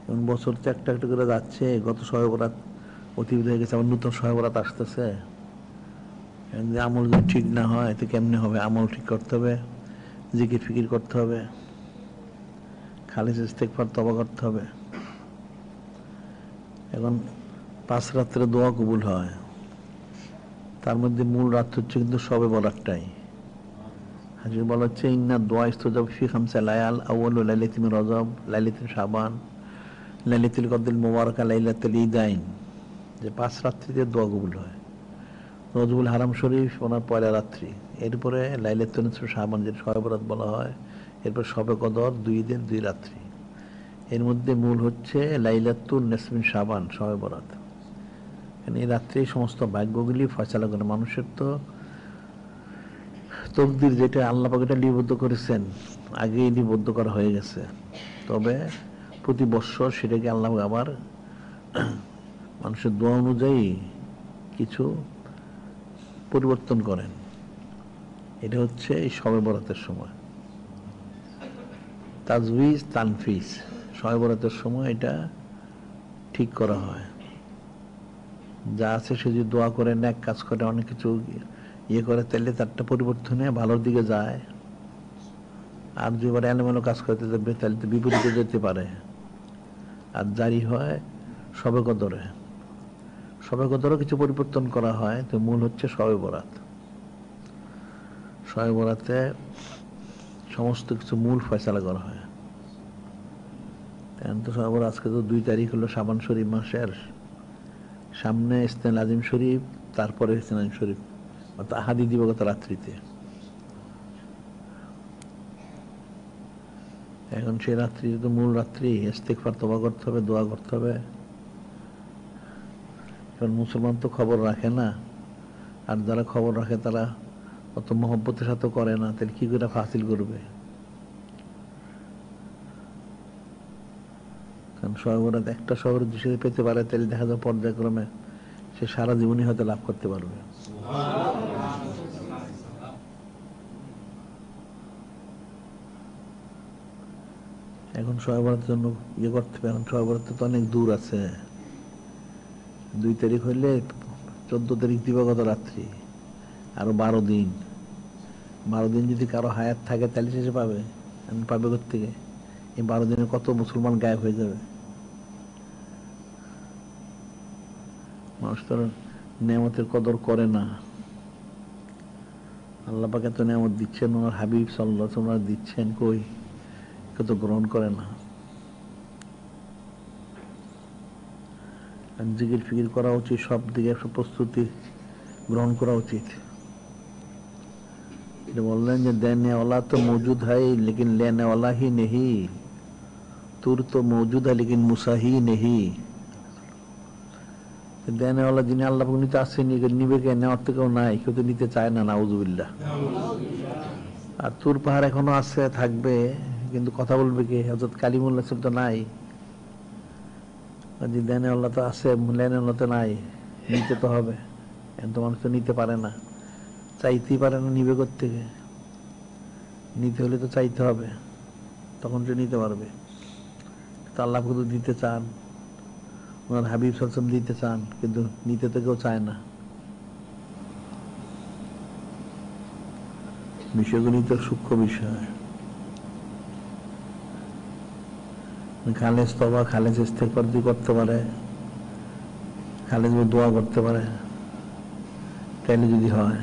এবং বছর তো একটা একটা করে যাচ্ছে, গত শবে বরাত অতিবাহিত হয়ে গেছে, আবার নতুন শবে বরাত আসতেছে। আমল যদি ঠিক না হয় তো কেমনে হবে? আমল ঠিক করতে হবে, জিকির ফিকির করতে হবে, খালিস ইস্তেগফার তওবা করতে হবে। এখন 5 রাত্রে দোয়া কবুল হয়, তার মধ্যে মূল রাত হচ্ছে কিন্তু শবে বরাতটাই। হাদিসে বলা হচ্ছে ইন্না দোয়া ইস্তাজাব ফি খামসা লায়াল আউয়ালু লাইলাতিন মিন রজব, লাইলাতুল শাবান, লাইলাতুল কদরিল মুবারাকা, লাইলাতুল ঈদাইন, যে 5 রাত্রিতে দোয়া কবুল হয়। রজবুল হারাম শরীফ ওনার পয়লা রাত্রি, এরপরে লাইলাতুল নিসফ শাবান যেটা শবে বরাত বলা হয়, এরপর শবে কদর 2 দিন 2 রাত্রি। এর মধ্যে মূল হচ্ছে লাইলাতুল নিসফ শাবান, শবে বরাত। এই রাত্রে সমস্ত ভাগ্যগুলি ফয়সালা করে। মানুষের তো তকদির যেটা আল্লাহ পাক এটা লিপিবদ্ধ করেছেন, আগেই লিপিবদ্ধ করা হয়ে গেছে, তবে প্রতি বৎসর সেটাকে আল্লাহ আবার মানুষের দোয়া অনুযায়ী কিছু পরিবর্তন করেন। এটা হচ্ছে এই শবে বরাতের সময় তাজউইজ তানফিস, শবে বরাতের সময় এটা ঠিক করা হয়। যা আছে সে যদি দোয়া করে, নেক কাজ করে, অনেক কিছু ইয়ে করে, তাহলে তারটা পরিবর্তনে ভালোর দিকে যায়। আর যদি এবার এলোমেলো কাজ করতে যাবে তাহলে তো বিপরীতে যেতে পারে। আর জারি হয় শবে কদরে, শবে কদরও কিছু পরিবর্তন করা হয়, তো মূল হচ্ছে শবে বরাত। শবে বরাতে সমস্ত কিছু মূল ফয়সালা করা হয়। তো শবে বরাত আজকে তো 2 তারিখ হলো শাবান শরীফ মাসের, সামনে ইসনান আজিম শরীফ, তারপরে ইসনান আজিম শরীফ অর্থাৎ আহাদি দিবগত রাত্রিতে। এখন সেই রাত্রি তো মূল রাত্রি, ইস্তেগফার তওবা করতে হবে, দোয়া করতে হবে। এখন মুসলমান তো খবর রাখে না, আর যারা খবর রাখে তারা অত মহব্বতের সাথে করে না, তাহলে কি করে হাসিল করবে? কারণ শবে বরাত একটা শহরের দৃষ্টিতে পেতে পারে, তাহলে দেখা যায় পর্যায়ক্রমে সে সারা জীবনই হয়তো লাভ করতে পারবে। এখন শবে বরাতের জন্য ইয়ে করতে হবে। এখন শবে বরাত তো অনেক দূর আছে, 2 তারিখ হইলে 14 তারিখ দিবাগত রাত্রি, আরো 12 দিন। 12 দিন যদি কারো হায়াত থাকে তাহলে সে পাবে, পাবে কোত্থেকে? এই 12 দিনে কত মুসলমান গায়েব হয়ে যাবে। মানুষ তো নেয়ামতের কদর করে না। আল্লাহ পাক এত নেয়ামত দিচ্ছেন, ওনার হাবিব সাল্লাল্লাহু আলাইহি ওয়াসাল্লাম দিচ্ছেন, কই কেউ তো গ্রহণ করে না। জিকির ফিকির করা উচিত, সব দিকে সব প্রস্তুতি গ্রহণ করা উচিত। এটা বললেন যে দেনে ওয়ালা তো মৌজুদ হয় লেকিন লেনে ওয়ালা হি নেহি, তুর তো মৌজুদ হয় লেকিন মুসা হি নেহি। দেনে ওয়ালা যিনি আল্লাহ পাক নিতে আসছেন, নিবে কে? নেওয়ার তো কেউ নাই, কেউ তো নিতে চায় না, নাউজুবিল্লাহ। আর তুর পাহাড় এখনো আছে, থাকবে, কিন্তু কথা বলবে কে? হযরত কালিমুল্লাহ তো নাই। দেনে ওয়ালা তো আছে, লেনে ওয়ালা তো নাই, নিতে তো হবে। এখন তো মানুষ তো নিতে পারে না, চাইতেই পারে না, নিবে কোত্থেকে? নিতে হলে তো চাইতে হবে, তখন সে নিতে পারবে। তো আল্লাহ কিন্তু দিতে চান, ওনার হাবিব সাল্লাল্লাহু আলাইহি ওয়াসাল্লাম দিতে চান, কিন্তু নিতে তো কেউ চায় না। বিষয়গুলি তো সূক্ষ্ম বিষয়। খালেজ তওবা, খালেজ ইস্তেগফার যদি করতে পারে, খালেজ দোয়া করতে পারে, তাইলে যদি হয়।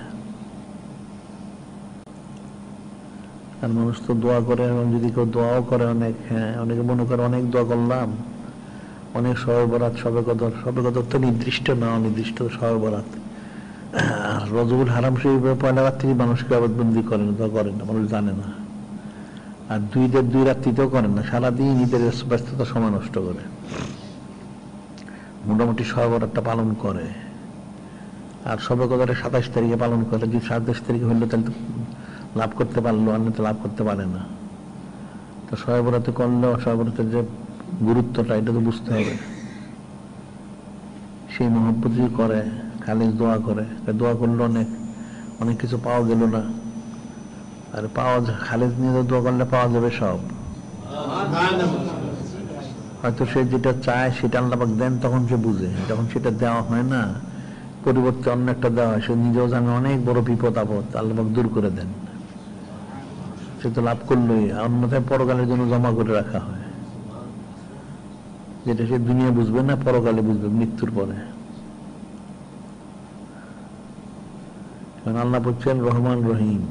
আর মানুষ তো দোয়া করে, এবং যদি কেউ দোয়াও করে অনেক, হ্যাঁ, অনেকে মনে করে অনেক দোয়া করলাম, অনেক শবে বরাত, শবে কদর। শবে কদর তো নির্দিষ্ট না, অনির্দিষ্ট শবে বরাত। রজবুল হারাম শরীফের পয়লা রাত্রি মানুষকে আবাদবন্দি করেন, দোয়া করেন না, মানুষ জানে না। আর 2 রাত্রিতেও করেন না, সারাদিন ঈদের ব্যস্ততা সময় নষ্ট করে মোটামুটি শবে বরাতটা পালন করে। আর শবে কদরে 27 তারিখে পালন করে, যদি 27 তারিখে হইলো তাহলে তো লাভ করতে পারলো, অন্যতে লাভ করতে পারে না। তো শবে বরাতে করলেও শবে বরাতের যে গুরুত্বটা, এটা তো বুঝতে হবে। সেই মহব্বত যদি করে, খালিজ দোয়া করে, দোয়া করলে অনেক অনেক কিছু পাওয়া গেল না, আর পাওয়া খালিজ নিয়ে দোয়া করলে পাওয়া যাবে সব। হয়তো সে যেটা চায় সেটা আল্লাহ পাক দেন, তখন সে বুঝে। যখন সেটা দেওয়া হয় না, পরিবর্তে অন্য একটা দেওয়া হয়, সে নিজেও জানে অনেক বড় বিপদ আপদ, আল্লাহ পাক দূর করে দেন। সে তো লাভ করলোই, অন্যথায় পরকালের জন্য জমা করে রাখা হয়, যেটা সে দুনিয়া বুঝবে না, পরকালে বুঝবে মৃত্যুর পরে। কারণ আল্লাহ বলছেন রহমান রহিম,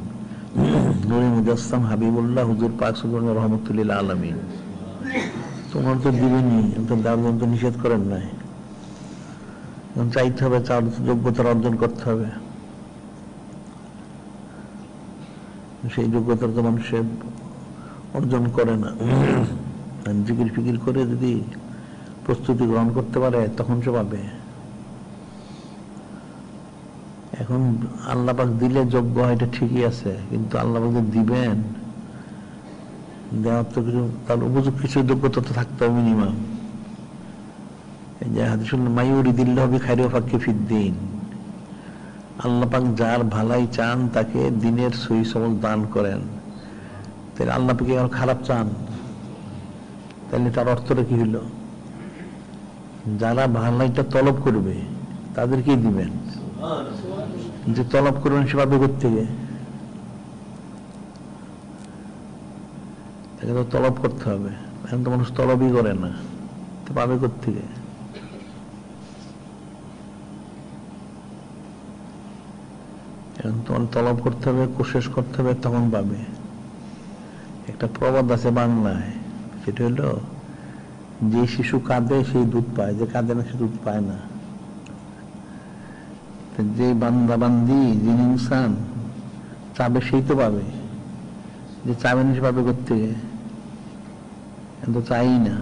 নূরে মুজাসসাম হাবিবুল্লাহ হুজুর পাক সাল্লাল্লাহু রহমতুল্লিল আলামিন। তোমার তো দিবেনি, তো দেওয়ার জন্য তো নিষেধ করেন নাই। চাইতে হবে, চার যোগ্যতা অর্জন করতে হবে। সেই যোগ্যতা তো মানুষের অর্জন করে না। জিকির ফিকির করে যদি প্রস্তুতি গ্রহণ করতে পারে, তখন সে পাবে। এখন আল্লাহ পাক দিলে যোগ্য হয়, এটা ঠিকই আছে, কিন্তু আল্লাহ পাক দিবেন, দেওয়ার তো কিছু, তার উপযুক্ত কিছু যোগ্যতা তো থাকতে হবে মিনিমাম। এই যে হাদিসুল মাইয়ুরিদিল্লাহু বিখাইরি ফাক্কি ফিদ্দিন, আল্লাহ পাক যার ভালাই চান তাকে দিনের সহি সবল দান করেন। তাহলে আল্লাহ পাকে আর খারাপ চান, তাহলে তার অর্থটা কি হইল? যারা ভালাইটা তলব করবে তাদেরকেই দিবেন, যে তলব করবেন সে পাবে কোত্থেকে? তাকে তো তলব করতে হবে। এখন তো মানুষ তলবই করে না, তো পাবে কোত্থেকে? এখন তো তলব করতে হবে, কোশিশ করতে হবে, তখন পাবে। একটা প্রবাদ আছে বাংলায়, সেটা হলো যে শিশু কাঁদে সেই দুধ পায়, যে কাঁদে না সে দুধ পায় না। যে বান্দা বান্দি, যিনি ইনসান চাবে সেই তো পাবে, যে চাবে না সে পাবে কোত্থেকে? তো চাই না।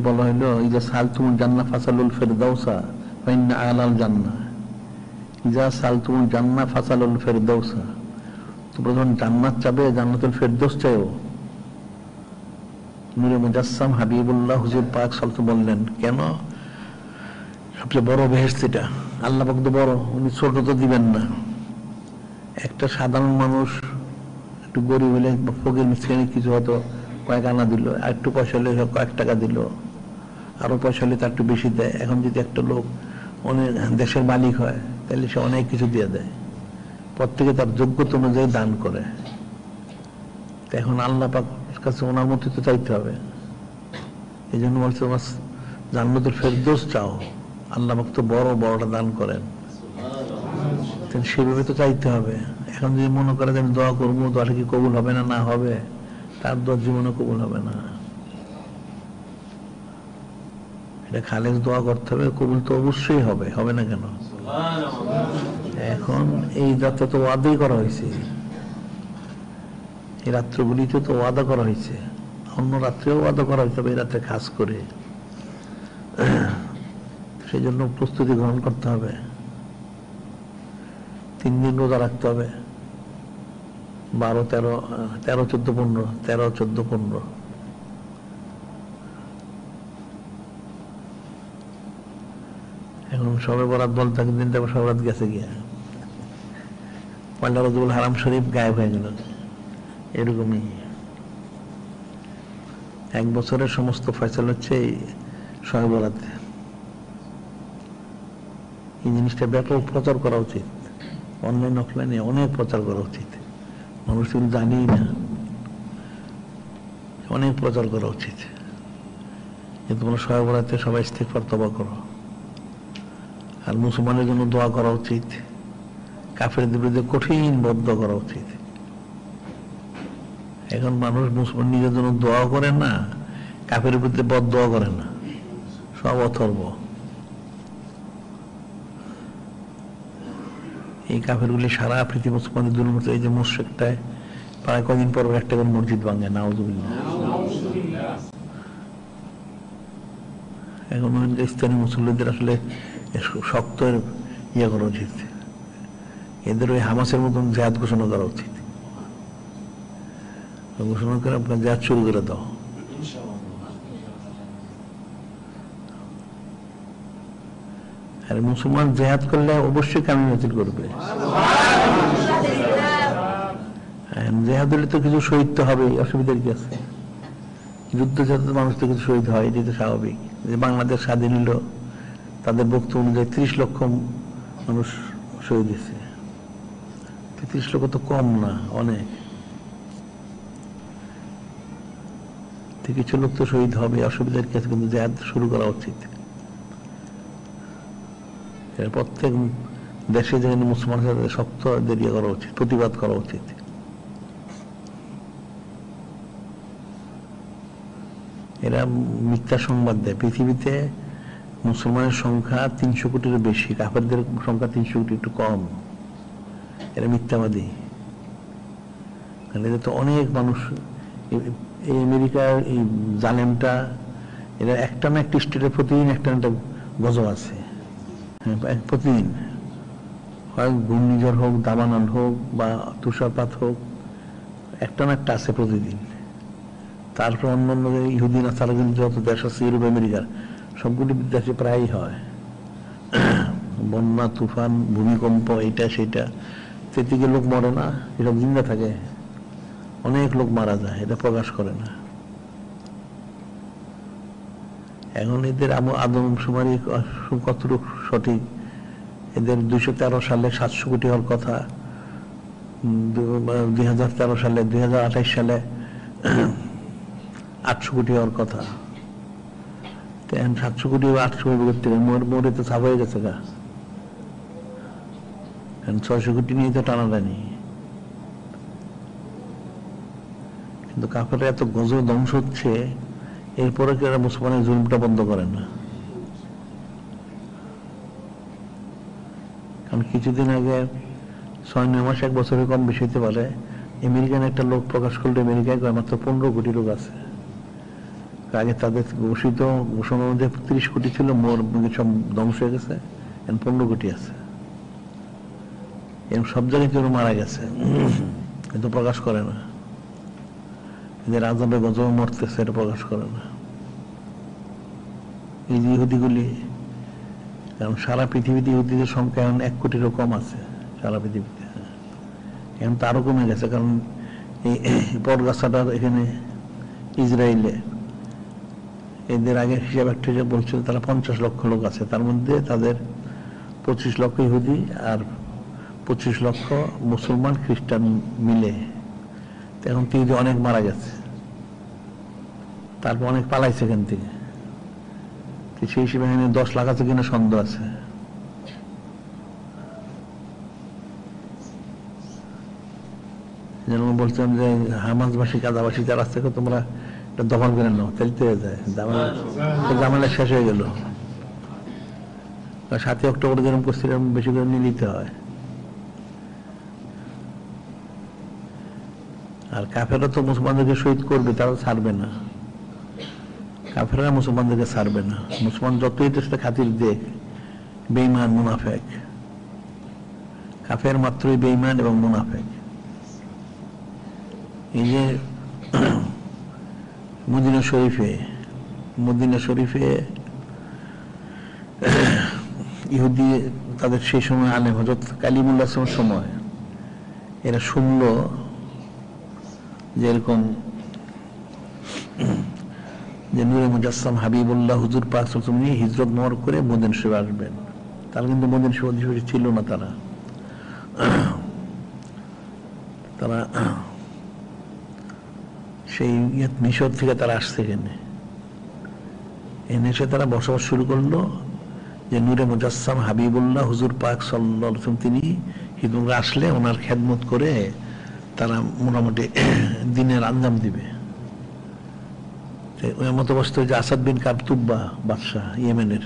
বলা হইলো ইজা সালতুমুল জান্নাহ ফাসালুল ফিরদাউসা ফাইন্না আলাল জান্নাহ, ইজা সালতুমুল জান্নাহ ফাসালুল ফিরদাউসা, তোমরা যখন জান্নাত চাবে জান্নাতুল ফেরদৌস চাইও। নূরে মুজাসসাম হাবিবুল্লাহ হুজুর পাক সাল্লাল্লাহু বললেন, কেন? সবচেয়ে বড় বেহেশত এটা, আল্লাহ পাক তো বড়, উনি ছোট তো দিবেন না। একটা সাধারণ মানুষ একটু গরিব হলে, ফকির মিসকিন কিছু হয়তো কয়েক আনা দিল, আর একটু পয়সা হলে কয়েক টাকা দিল, আরো পয়সা হলে তার একটু বেশি দেয়। এখন যদি একটা লোক অনেক দেশের মালিক হয়, তাহলে সে অনেক কিছু দিয়ে দেয়, প্রত্যেকে তার যোগ্যতা অনুযায়ী দান করে। এখন আল্লাহ পাক কাছে ওনার মতো তো চাইতে হবে। এই জন্য বলছে জান্নাতুল ফেরদৌস চাও, আল্লাহ পাক তো বড়, বড়টা দান করেন, সেভাবে তো চাইতে হবে। এখন যদি মনে করে যে আমি দোয়া করবো, দোয়াটা কি কবুল হবে না? না হবে, তার দোয়া জীবনে কবুল হবে না। এটা খালেস দোয়া করতে হবে, কবুল তো অবশ্যই হবে, হবে না কেন? এখন এই রাতে তো ওয়াদাই করা হয়েছে, এই রাত্রগুলিতে তো ওয়াদা করা হয়েছে, অন্য রাত্রেও ওয়াদা করা হয়েছে, এই রাত্রে খাস করে। সেই জন্য প্রস্তুতি গ্রহণ করতে হবে। 3 দিন রোজা রাখতে হবে, 12, 13, 14, 15, 13, 14, 15। এখন সবে বরাত বলতে দিনটা সবে বরাত গেছে গিয়া, পয়লা রজবুল হারাম শরীফ গায়েব হয়ে গেল। এরকমই 1 বছরের সমস্ত ফয়সালা হচ্ছে এই সবে বরাতে। এই জিনিসটা ব্যাপক প্রচার করা উচিত, অনলাইন অফলাইনে অনেক প্রচার করা উচিত। মানুষ কিন্তু জানি না, অনেক প্রচার করা উচিত। কিন্তু তোমরা সবে বরাতে সবাই ইস্তিগফার তওবা করো। আর মুসলমানের জন্য দোয়া করা উচিত, কাফেরদের বিরুদ্ধে কঠিন বদ্ধ করা উচিত। এখন মানুষ মুসলমান নিজের জন্য দোয়া করে না, কাফের বিরুদ্ধে বদদোয়া করে না, সব অথর্ব। এই কাফেরগুলি সারা পৃথিবী মুসলমানদের দুর্মত। এই যে মুশরিকটায় প্রায় কদিন পর একটা করে মসজিদ ভাঙে, নাউযুবিল্লাহ। এখন স্থানীয় মুসল্লিদের আসলে শক্ত ইয়ে করা উচিত, এদের ওই হামাসের মতন জিহাদ ঘোষণা করা উচিত। ঘোষণা করে আপনার জিহাদ শুরু করে দাও। আর মুসলমান জিহাদ করলে অবশ্যই কামিল হাসিল করবে। জিহাদ হলে তো কিছু শহীদ তো হবেই, অসুবিধার কি আছে? যুদ্ধ যাতে মানুষ তো কিছু শহীদ হয়, এটি তো স্বাভাবিক। যে বাংলাদেশ স্বাধীন হলো, তাদের বক্তব্য অনুযায়ী 30 লক্ষ মানুষ শহীদ হয়েছে। 30 লক্ষ তো কম না, অনেক। কিছু লোক তো শহীদ হবে, অসুবিধার কি আছে, কিন্তু জিহাদ শুরু করা উচিত। প্রত্যেক দেশে যেখানে মুসলমান আছে শক্ত দেরিয়ে করা উচিত, প্রতিবাদ করা উচিত। এরা মিথ্যা সংবাদ দেয়। পৃথিবীতে মুসলমানের সংখ্যা 300 কোটির বেশি, কাফেরদের সংখ্যা 300 কোটি একটু কম। এরা মিথ্যাবাদী। এদের তো অনেক মানুষ, এই আমেরিকার এই জালেমটা, এরা একটা না একটা স্টেটের প্রতিদিন একটা না একটা গজব আছে। হ্যাঁ, প্রতিদিন হয় ঘূর্ণিঝড় হোক, দাবানল হোক বা তুষারপাত হোক, একটা না একটা আছে প্রতিদিন। তারপর অন্যান্য ইহুদিন আসার যত দেশ আছে ইউরোপ আমেরিকার সবগুলি দেশে প্রায়ই হয় বন্যা, তুফান, ভূমিকম্প, এটা সেটা। সেদিকে লোক মরে না, এসব জিন্দা থাকে। অনেক লোক মারা যায়, এটা প্রকাশ করে না। এখন এদের আদমশুমারি কতটুকু সঠিক? এদের 213 সালে 700 কোটি হওয়ার কথা, 2013 সালে, 2028 সালে 800 কোটি হওয়ার কথা। 700 কোটি 800 কোটি করতে মোড়ে তো ছাপ হয়ে গেছে গা। 600 কোটি নিয়ে তো টানাটানি। কিন্তু কাফেররা এত গজব ধ্বংস হচ্ছে, এরপরে কি এরা মুসলমানের জুলুমটা বন্ধ করে না? কারণ কিছুদিন আগে 6-9 মাস, 1 বছরের কম বেশি হতে পারে, আমেরিকান একটা লোক প্রকাশ করলো, আমেরিকায় মাত্র 15 কোটি লোক আছে। আগে তাদের ঘোষণা অনুযায়ী 30 কোটি ছিল, সব ধ্বংস হয়ে গেছে, এখন 15 কোটি আছে। এবং সব জায়গায় কেউ মারা গেছে, কিন্তু প্রকাশ করে না। এদের আযাবে গজবে মরতেছে, এটা প্রকাশ করে না। এই যে ইহুদিগুলি, কারণ সারা পৃথিবীতে ইহুদিদের সংখ্যা এখন 1 কোটিরও কম আছে সারা পৃথিবীতে। এখন তো আরো কমে গেছে, কারণ এই পরগাছাটার এখানে ইসরায়েলে এদের আগে হিসাব একটা বলছিল তারা 50 লক্ষ লোক আছে, তার মধ্যে তাদের 25 লক্ষ ইহুদি আর 25 লক্ষ মুসলমান খ্রিস্টান মিলে। এখন ইহুদি অনেক মারা গেছে, তারপর অনেক পালাইছে এখান থেকে। সেই হিসেবে এখানে 10 লাখ আছে কিনা সন্দেহ আছে। যেমন বলছিলাম যে হামাসবাসী, গাজাবাসী যারা আছে, তোমরা দখল করে নাও, তেলতে হয়ে যায়। জামালা শেষ হয়ে গেল। 7 অক্টোবর যেরকম করছিলাম, বেশি করে নিয়ে নিতে হয়। আর কাফেররা তো মুসলমানদেরকে শহীদ করবে, তারা ছাড়বে না। কাফেররা মুসলমানদেরকে ছাড়বে না। মুসলমান যতই দেশটা খাতির দেখ, বেঈমান, মুনাফেক। কাফের মাত্রই বেঈমান এবং মুনাফেক। এই যে মদিনা শরীফে ইহুদি তাদের সেই সময় আলেম হযরত কালিমুল্লাহ সময় এরা শুনলো যে এরকম যে নূরে মুজাসসাম হাবিবুল্লাহ হুজুর পাক সাল্লাল্লাহু আলাইহি ওয়াসাল্লাম হিজরত মর করে মদিনা শরীফে আসবেন। তারা কিন্তু মদিনা শরীফে ছিল না। তারা সেই মিশর থেকে তারা আসছে এখানে, এসে তারা বসবাস শুরু করলো। যে নূরে মুজাসসাম হাবিবুল্লাহ হুজুর পাক সাল্লাল্লাহু আলাইহি ওয়াসাল্লাম তিনি হিজরত আসলে ওনার খেদমত করে তারা মোটামুটি দিনের আঞ্জাম দিবে। ওই মতো অবস্থা যে আসাদ বিন কাবতুব্বা বাদশাহ ইয়েমেনের,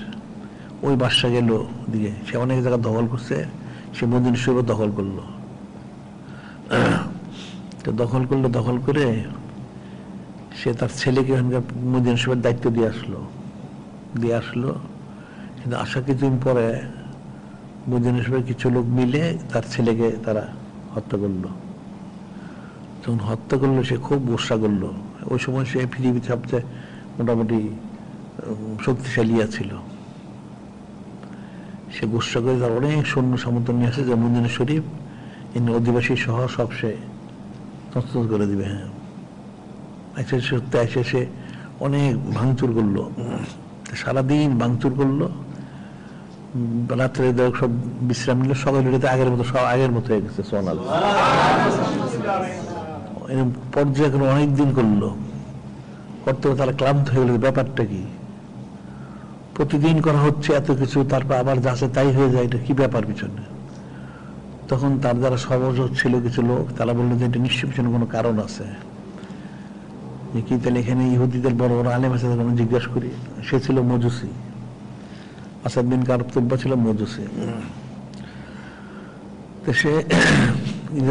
ওই বাদশাহ গেল দিকে, সে অনেক জায়গা দখল করছে, সে মদিনা শরীফ দখল করলো। তো দখল করে সে তার ছেলেকে ওখানকার মদিনা শরীফের দায়িত্ব দিয়ে আসলো। কিন্তু আসা কিছুদিন পরে মদিনা শরীফের কিছু লোক মিলে তার ছেলেকে তারা হত্যা করলো। যখন হত্যা করলো, সে খুব গুসা করলো। ওই সময় সে পৃথিবীর সবচেয়ে মোটামুটি শক্তিশালী ছিল। সে গুসা করে তার অনেক সৈন্য সামন্ত নিয়ে আসে, যে মদিনা শরীফ অধিবাসী সহ সব সে তছনছ করে দিবে। হ্যাঁ, সে অনেক ভাঙচুর করলো, সারাদিন ভাঙচুর করলো। রাত্রে সব বিশ্রাম নিল, সকালে আগের মতো সব আগের মতো হয়ে গেছে। সোনাল পর্যায়ে অনেকদিন করলো, করতে তারা ক্লান্ত হয়ে গেল। ব্যাপারটা কি, প্রতিদিন করা হচ্ছে এত কিছু, তারপর আবার যাচ্ছে তাই হয়ে যায়, এটা কি ব্যাপার পিছনে? তখন তার যারা সহযোগ ছিল কিছু লোক, তারা বললো যে এটা নিশ্চয় পিছনে কোনো কারণ আছে। যে কি, তাহলে এখানে ইহুদিদের বড় বড় আলেম আছে, তখন জিজ্ঞাসা করি। সে ছিল মজুসি, আসাদ বিন কারতুব্বা ছিল মজুসি। তো সে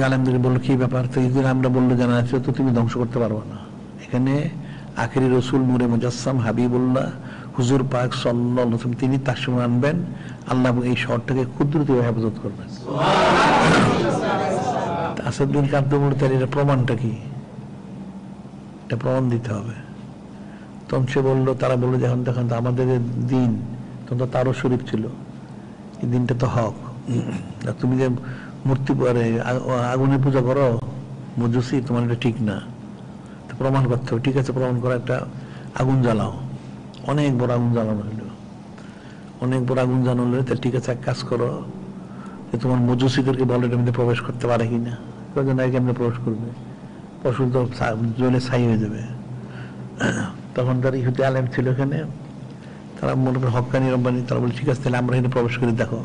আলেমদের বললো কি ব্যাপার? তো ইহুদিরা আমরা বললো, জানা আছে তো তুমি ধ্বংস করতে পারবো না, এখানে আখেরি রসুল নূরে মুজাসসাম হাবিবুল্লাহ হুজুর পাক সাল্লাল্লাহু আলাইহি ওয়াসাল্লাম তিনি তার সঙ্গে আনবেন, আল্লাহ এই শহরটাকে ক্ষুদ্রভাবে হেফাজত করবেন। আসাদ বিন কারতুব্বা বলল, তার এটা প্রমাণটা কি? এটা প্রমাণ দিতে হবে। তখন সে বললো, তারা বললো যে এখন দেখেন তো আমাদের দিন, তখন তো তারও শরীফ ছিল, এই দিনটা তো হক। তুমি যে মূর্তি পরে আগুনে পূজা করো মজুসি, তোমার এটা ঠিক না, প্রমাণ করতে হবে। ঠিক আছে, প্রমাণ করা, একটা আগুন জ্বালাও। অনেক বড় আগুন জ্বালানো হইল, অনেক বড় আগুন জ্বালানো হলো। তা ঠিক আছে, এক কাজ করো, যে তোমার মজুসিদেরকে বলো এটার মধ্যে প্রবেশ করতে পারে কিনা। না, কেমনে প্রবেশ করবে, পশু তো জ্বলে ছাই হয়ে যাবে। তখন তার ইহুদি আলেম ছিল এখানে, তারা মনে করে হক্কানি রব্বানি, তারা বলে ঠিক আছে তাহলে আমরা এখানে প্রবেশ করে দেখো।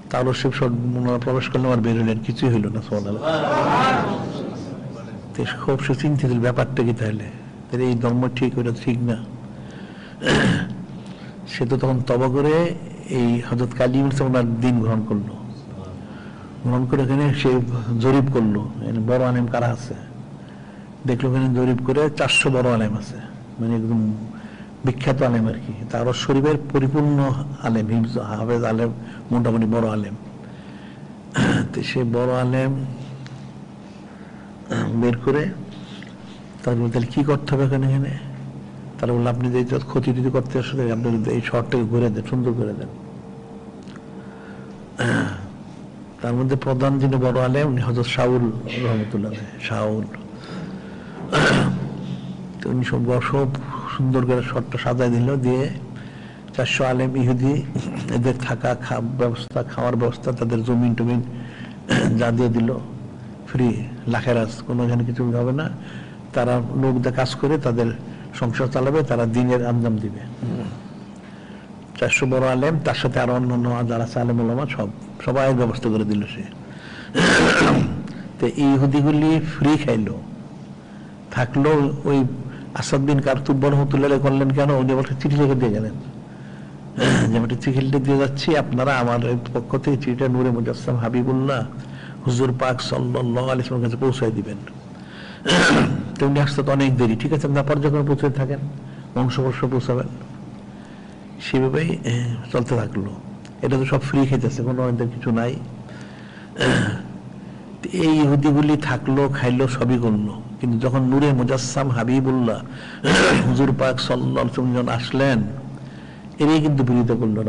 তাহলে সে সব প্রবেশ করলে আমার বের হইলেন, কিছুই হইল না। খুব সে চিন্তিত, ব্যাপারটা কি তাহলে এই ধর্ম ঠিক, ওইটা ঠিক না। সে তো তখন তবা করে এই হযরত কালিম ওনার দিন গ্রহণ করলো। গ্রহণ করে এখানে সে জরিপ করলো বড় আলেম কারা আছে। দেখলো এখানে জরিপ করে 400 বড় আলেম আছে, মানে একদম বিখ্যাত আলেম আর কি। তার শরীফের পরিপূর্ণ আলেম, হাফেজ আলেম, মোটামুটি বড় আলেম। তো সে বড় আলেম বের করে তারপর তাহলে কি করতে হবে এখানে। তারা বললো, আপনি যে ক্ষতি যদি করতে আসলে আপনি এই শহরটাকে ঘুরে দেন, সুন্দর করে দেন। তার মধ্যে প্রধান যিনি বড় আলেম, উনি হযরত শাউল রহমতুল্লাহ, শাউল। উনি সব সুন্দর করে শহরটা সাজাই দিল, দিয়ে 400 আলেম ইহুদি, এদের থাকা ব্যবস্থা, খাওয়ার ব্যবস্থা, তাদের জমিন টমিন যা দিয়ে দিল ফ্রি, লাখেরাজ, কোনো এখানে কিছু হবে না। তারা লোক দিয়ে কাজ করে তাদের সংসার চালাবে, তারা দিনের আঞ্জাম দিবে। 400 বড় আলেম, তার সাথে আরো অন্যান্য যারা আছে আলেম ওলামা, সবাই ব্যবস্থা করে দিল সে। তো ইহুদিগুলি ফ্রি খাইলো, থাকলো। ওই আসাদ বিন কারতুব্বা রহমতুল্লাহ করলেন কেন, উনি আমাকে চিঠি লিখে দিয়ে গেলেন যে আমি চিঠি দিয়ে যাচ্ছি, আপনারা আমার পক্ষ থেকে চিঠিটা নূরে মুজাসসাম হাবিবুল্লাহ হুজুর পাক সাল্লাল্লাহু আলাইহি ওয়াসাল্লামের কাছে পৌঁছায় দিবেন। তো উনি আসতে তো অনেক দেরি, ঠিক আছে আপনার পর্যায়ক্রমে পৌঁছে থাকেন, বংশবর্ষ পৌঁছাবেন। সেভাবেই চলতে থাকলো। এটা তো সব ফ্রি খেতেছে, কোনো কিছু নাই। এই ইহুদিগুলি থাকলো, খাইলো, সবই করলো। কিন্তু যখন নূরে মুজাসসাম হাবিবুল্লাহ হুজুর পাক সাল্লাল্লাহু আলাইহি ওয়াসাল্লাম আসলেন, এরই কিন্তু বিরোধিতা করলো।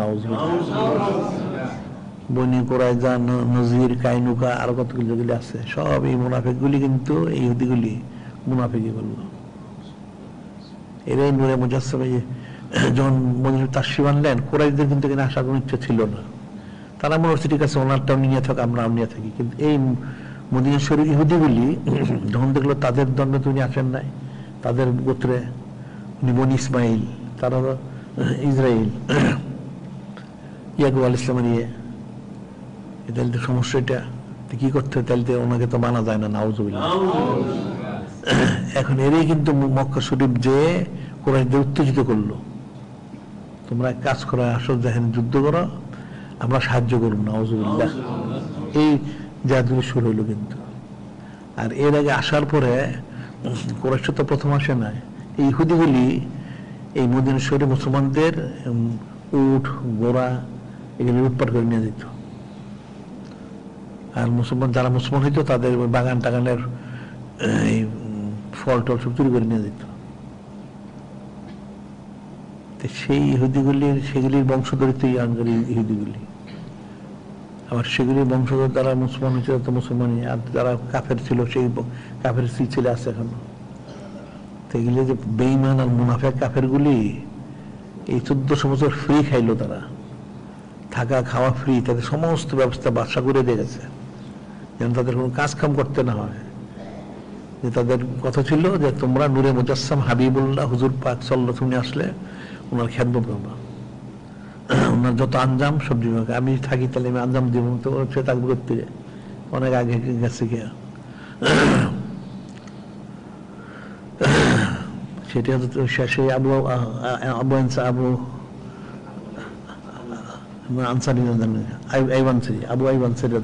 বনি কুরাইজা, নজির, কাইনুকা, আরো কতগুলো যেগুলি আছে, সব এই মুনাফিকগুলি কিন্তু এই ইহুদিগুলি মুনাফিকই করলো। এরাই নূরে মুজাসসাম যখন তাসরিফ আনলেন, কুরাইশদের কিন্তু এখানে আসার কোনো ইচ্ছা ছিল না। তারা মনে হচ্ছে ঠিক আছে ওনারটাও নিয়ে থাক, আমরাও নিয়ে থাকি। কিন্তু এই মদিনা শরীফ ইহুদিগুলি যখন দেখলো তাদের দণ্ডে তো উনি আসেন নাই, তাদের গোত্রে উনি বনি ইসমাইল, তারা ইসরাইল, ইয়াকুব আলাইহিস সালামের তাহলে তো সমস্যা, এটা কি করতে হবে? তাহলে ওনাকে তো মানা যায় না, নাউজুবিল্লাহ। এখন এরই কিন্তু মক্কা শরীফ যে কুরাইশদের উত্তেজিত করলো, তোমরা কাজ করো, আসো, দেখেন যুদ্ধ করো, আমরা সাহায্য করবো, নাউজুবিল্লাহ। এই জাদুগুলো শুরু হইলো কিন্তু। আর এর আগে আসার পরে কুরাইশ তো প্রথম আসে নাই, এই ইহুদিগুলি এই মদিনা শরীফে মুসলমানদের উট, ঘোড়া এগুলি লুটপাট করে নিয়ে যেত। আর মুসলমান যারা মুসলমান হইতো তাদের বাগান টাগানের এই ফল টল সব চুরি করে নিয়ে যেত। সেই ইহুদিগুলির, সেগুলির বংশধরিত ইহুদিগুলি। আবার সেগুলির বংশধর যারা মুসলমান হয়েছিল তো মুসলমানই, আর যারা কাফের ছিল সেই কাফের সিলসিলা আছে এখনো। এগুলো যে বেঈমান আর মুনাফিক কাফেরগুলি এই 1400 বছর ফ্রি খাইলো, তারা থাকা খাওয়া ফ্রি, তাদের সমস্ত ব্যবস্থা বাদশা করে দিয়ে গেছে যেন তাদের কোনো কাজ কাম করতে না হয়। যে তাদের কথা ছিল যে তোমরা নূরে মুজাসসাম হাবিবুল্লাহ হুজুর পাক সাল্লাল্লাহু আলাইহি ওয়াসাল্লাম আসলে ওনার খেদমত করবা, ওনার যত আঞ্জাম সব দিবে। আমি থাকি তাহলে আমি আঞ্জাম দিব, তো সে থাকবে করতে অনেক আগে গেছে গিয়া। সেটা শেষে আবু আনসারী আবু আইব আনসারী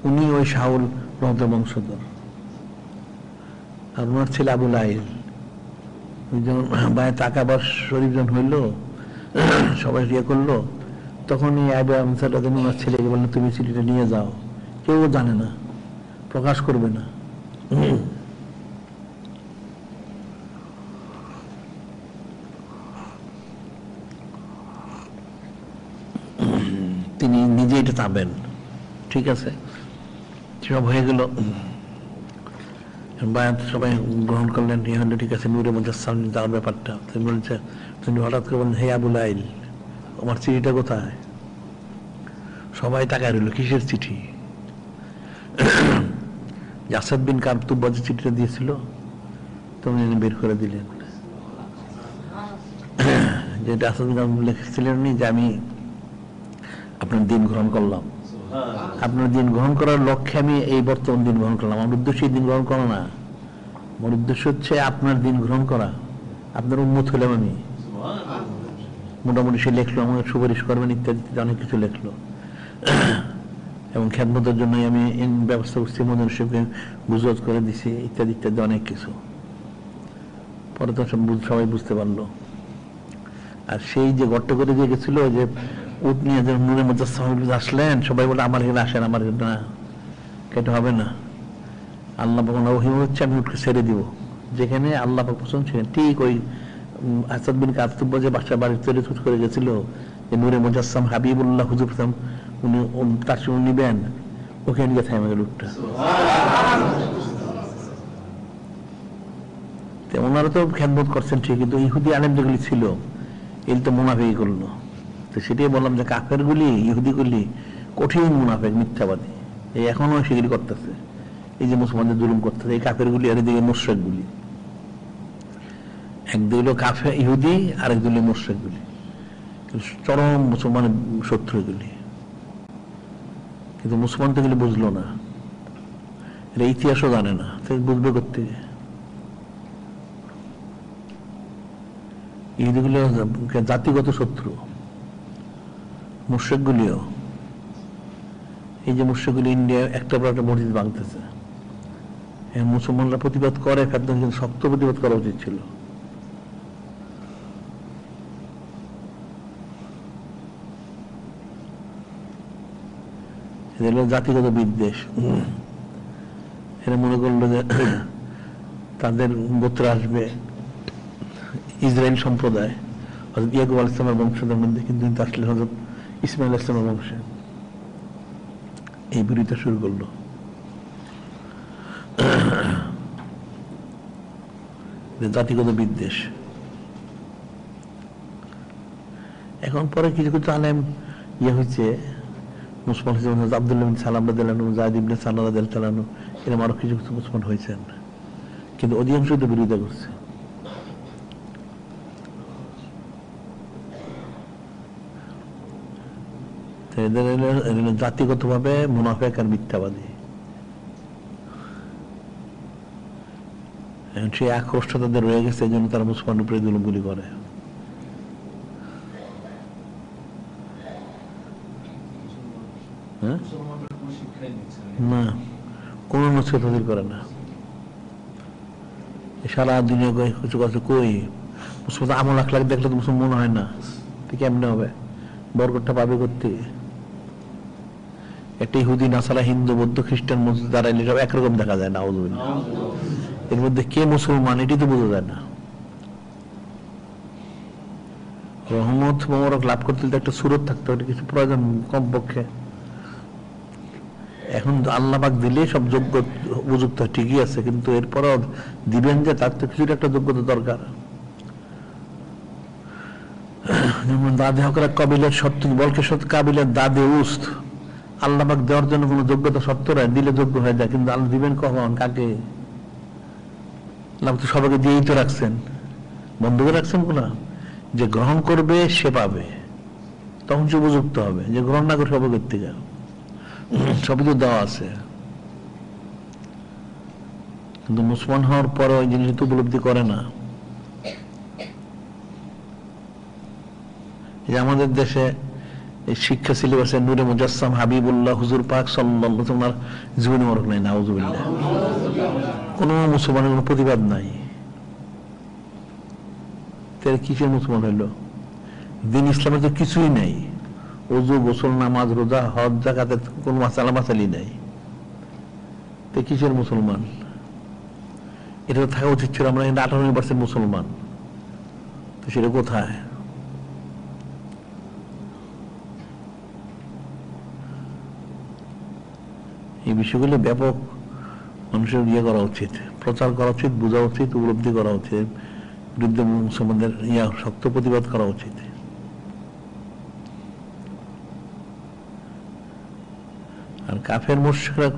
উনি ওই শাউল রহমতের বংশধর, আর ওনার ছেলে আবু লাইল। যখন বায়াত আকাবা শরীফ যখন হইল, সবাই ইয়ে করলো, তখন এই আবু আনসারী ওনার ছেলেকে বললেন তুমি চিঠিটা নিয়ে যাও, কেউ জানে না, প্রকাশ করবে না। তিনি নিজে এটা চাবেন, ঠিক আছে। সব হয়ে গেল, বায়াত সবাই গ্রহণ করলেন, ইয়ে হলো ঠিক আছে, নূরে মুজাসসাম যাওয়ার ব্যাপারটা। তিনি বলছে, তিনি হঠাৎ করে বলেন হে আবু লাইল, আমার চিঠিটা কোথায়? সবাই তাকায় রইল, কিসের চিঠি? আসাদ বিন কাবতুব্বা যে চিঠিটা দিয়েছিল, তুমি বের করে দিলেন। যেটা আসাদ বিন কাবতুব্বা লিখেছিলেন যে আমি আপনার দিন গ্রহণ করলাম, আপনার দিন গ্রহণ করার লক্ষ্যে আমি এই বর্তমান দিন গ্রহণ করলাম। আমার উদ্দেশ্য এই দিন গ্রহণ করা না, আমার উদ্দেশ্য হচ্ছে আপনার দিন গ্রহণ করা, আপনার উম্মত হইলাম আমি। মোটামুটি সে লেখলো, আমাকে সুপারিশ করবেন ইত্যাদি অনেক কিছু লেখলো, এবং খেদমতের জন্য আমি ব্যবস্থা করছি, মদন সাহেবকে বুঝাত করে দিছি ইত্যাদি ইত্যাদি অনেক কিছু। পরে তো সবাই বুঝতে পারলো। আর সেই যে গর্ত করে দিয়ে গেছিল, যে উট নিয়ে যে নূরে মুজাসসাম আসলেন, সবাই বলে আমার এখানে আসেন, আমার এখানে না, কেটে হবে না। আল্লাহ পাক ওহী হচ্ছে আমি উটকে ছেড়ে দিব, যেখানে আল্লাহ পাক পছন্দ সেখানে। ঠিক ওই আসাদ বিন কাবতুব্বা যে বাসার বাড়ি তৈরি করে গেছিল, যে নূরে মুজাসসাম হাবিবুল্লাহ হুজুর উনি তার সঙ্গে নিবেন, ওখানে গিয়ে থামে গেল উটটা। ওনারা তো খেদমত করছেন ঠিক, কিন্তু ইহুদি আলেম যেগুলি ছিল এগুলি তো মুনাফিক করলো। তো সেটাই বললাম যে কাফেরগুলি, ইহুদিগুলি কঠিন মুনাফিক, মিথ্যাবাদী, এই এখনো সেগুলি করতেছে। এই যে মুসলমানদের জুলুম করতেছে এই কাফেরগুলি, আর এদিকে মুশরিকগুলি। একদিকে হলো কাফের ইহুদি, আরেকদিকে হলো মুশরিকগুলি, চরম মুসলমানের শত্রু এগুলি। কিন্তু মুসলমান তো এগুলি বুঝলো না, এটা ইতিহাসও জানে না, বুঝবে করতে। ইহুদিগুলো জাতিগত শত্রু, মুশরিকগুলিও। এই যে মুশরিকগুলি ইন্ডিয়া একটা পর একটা মসজিদ ভাঙতেছে, মুসলমানরা প্রতিবাদ করে, কিন্তু শক্ত প্রতিবাদ করা উচিত ছিল। জাতিগত বিদ্বেষ। এরা মনে করলো যে তাদের গোত্র আসবে ইসরায়েল সম্প্রদায়, হযরত ইয়াকুব আলাইহিস সালামের বংশধর মধ্যে, কিন্তু আসলে হযরত ইসমাঈল আলাইহিস সালামের বংশে। এই বিরোধিতা শুরু করলো। জাতিগত বিদ্বেষ। এখন পরে কিছু কিছু আলেম ইয়ে হয়েছে, মুসলমান হয়েছে, আব্দুল্লাহ বিন সালাম রাদিয়াল্লাহু আনহু, যায়েদ ইবনে সালাম রাদিয়াল্লাহু আনহু, এরকম আরো কিছু কিছু মুসলমান হয়েছেন, কিন্তু অধিকাংশ তো বিরোধিতা করছে। জাতিগত ভাবে মুনাফিক আর মিথ্যাবাদী। সেই আক্রোশটা তাদের রয়ে গেছে, এই জন্য তারা মুসলমানের উপরে জুলুমগুলি করে। না, কোন নসিহত করে না। সারা দুনিয়া কিছু কথা কই, মুসলমান আমল আখলাক দেখলে তো মুসলমান মনে হয় না, কেমনে হবে? বরকতটা পাবে করতে। একটা ইহুদি, নাসারা, হিন্দু, বৌদ্ধ, খ্রিস্টান, মসজিদ দাঁড়াইলে সব একরকম দেখা যায় না। এর মধ্যে কে মুসলমান এটি তো বোঝা যায় না। রহমত মোবারক লাভ করতে একটা সুরত থাকতে হবে, কিছু প্রয়োজন কমপক্ষে। এখন আল্লাহ পাক দিলে সব যোগ্য উপযুক্ত ঠিকই আছে, কিন্তু এরপরও দিবেন যে তার তো কিছুটা একটা যোগ্যতা দরকার। যেমন দাদে হকরা কবিলের সত্য বলকে সত্য কাবিলের দাদে উস্ত, আল্লাহ পাক দেওয়ার জন্য কোনো যোগ্যতা সত্য নয়, দিলে যোগ্য হয়ে যায়, কিন্তু আল্লাহ দিবেন কখন কাকে? আল্লাহ তো সবাইকে দিয়েই তো রাখছেন, বন্ধ করে রাখছেন কোনা, যে গ্রহণ করবে সে পাবে, তখন সে উপযুক্ত হবে, যে গ্রহণ না করে সবাই করতে গেল সবই তো দেওয়া আছে। কিন্তু মুসলমান হওয়ার পরে ওই জিনিস তো উপলব্ধি করে না। যে আমাদের দেশে এই শিক্ষা সিলেবাসে নূরে মুজাসসাম হাবিবুল্লাহ হুজুর পাক সাল্লাল্লাহু আলাইহি ওয়াসাল্লাম জীবনে মরক নাই, নাউযুবিল্লাহ। কোনো মুসলমানের কোনো প্রতিবাদ নাই, তাহলে কিসের মুসলমান হইল? দিন ইসলামে তো কিছুই নাই, ওযু গোসল নামাজ রোজা হজ যাকাতের কোনো মাসালা মাসালি নাই, তো কিসের মুসলমান? এটা তো থাকা উচিত ছিল, আমরা 98% মুসলমান, তো সেটা কোথায়? এই বিষয়গুলো ব্যাপক মানুষের করা উচিত, প্রচার করা উচিত, বোঝা উচিত, উপলব্ধি করা উচিত, বিরুদ্ধে মুসলমানদের শক্ত প্রতিবাদ করা উচিত। আর কাফের মুশরিকরা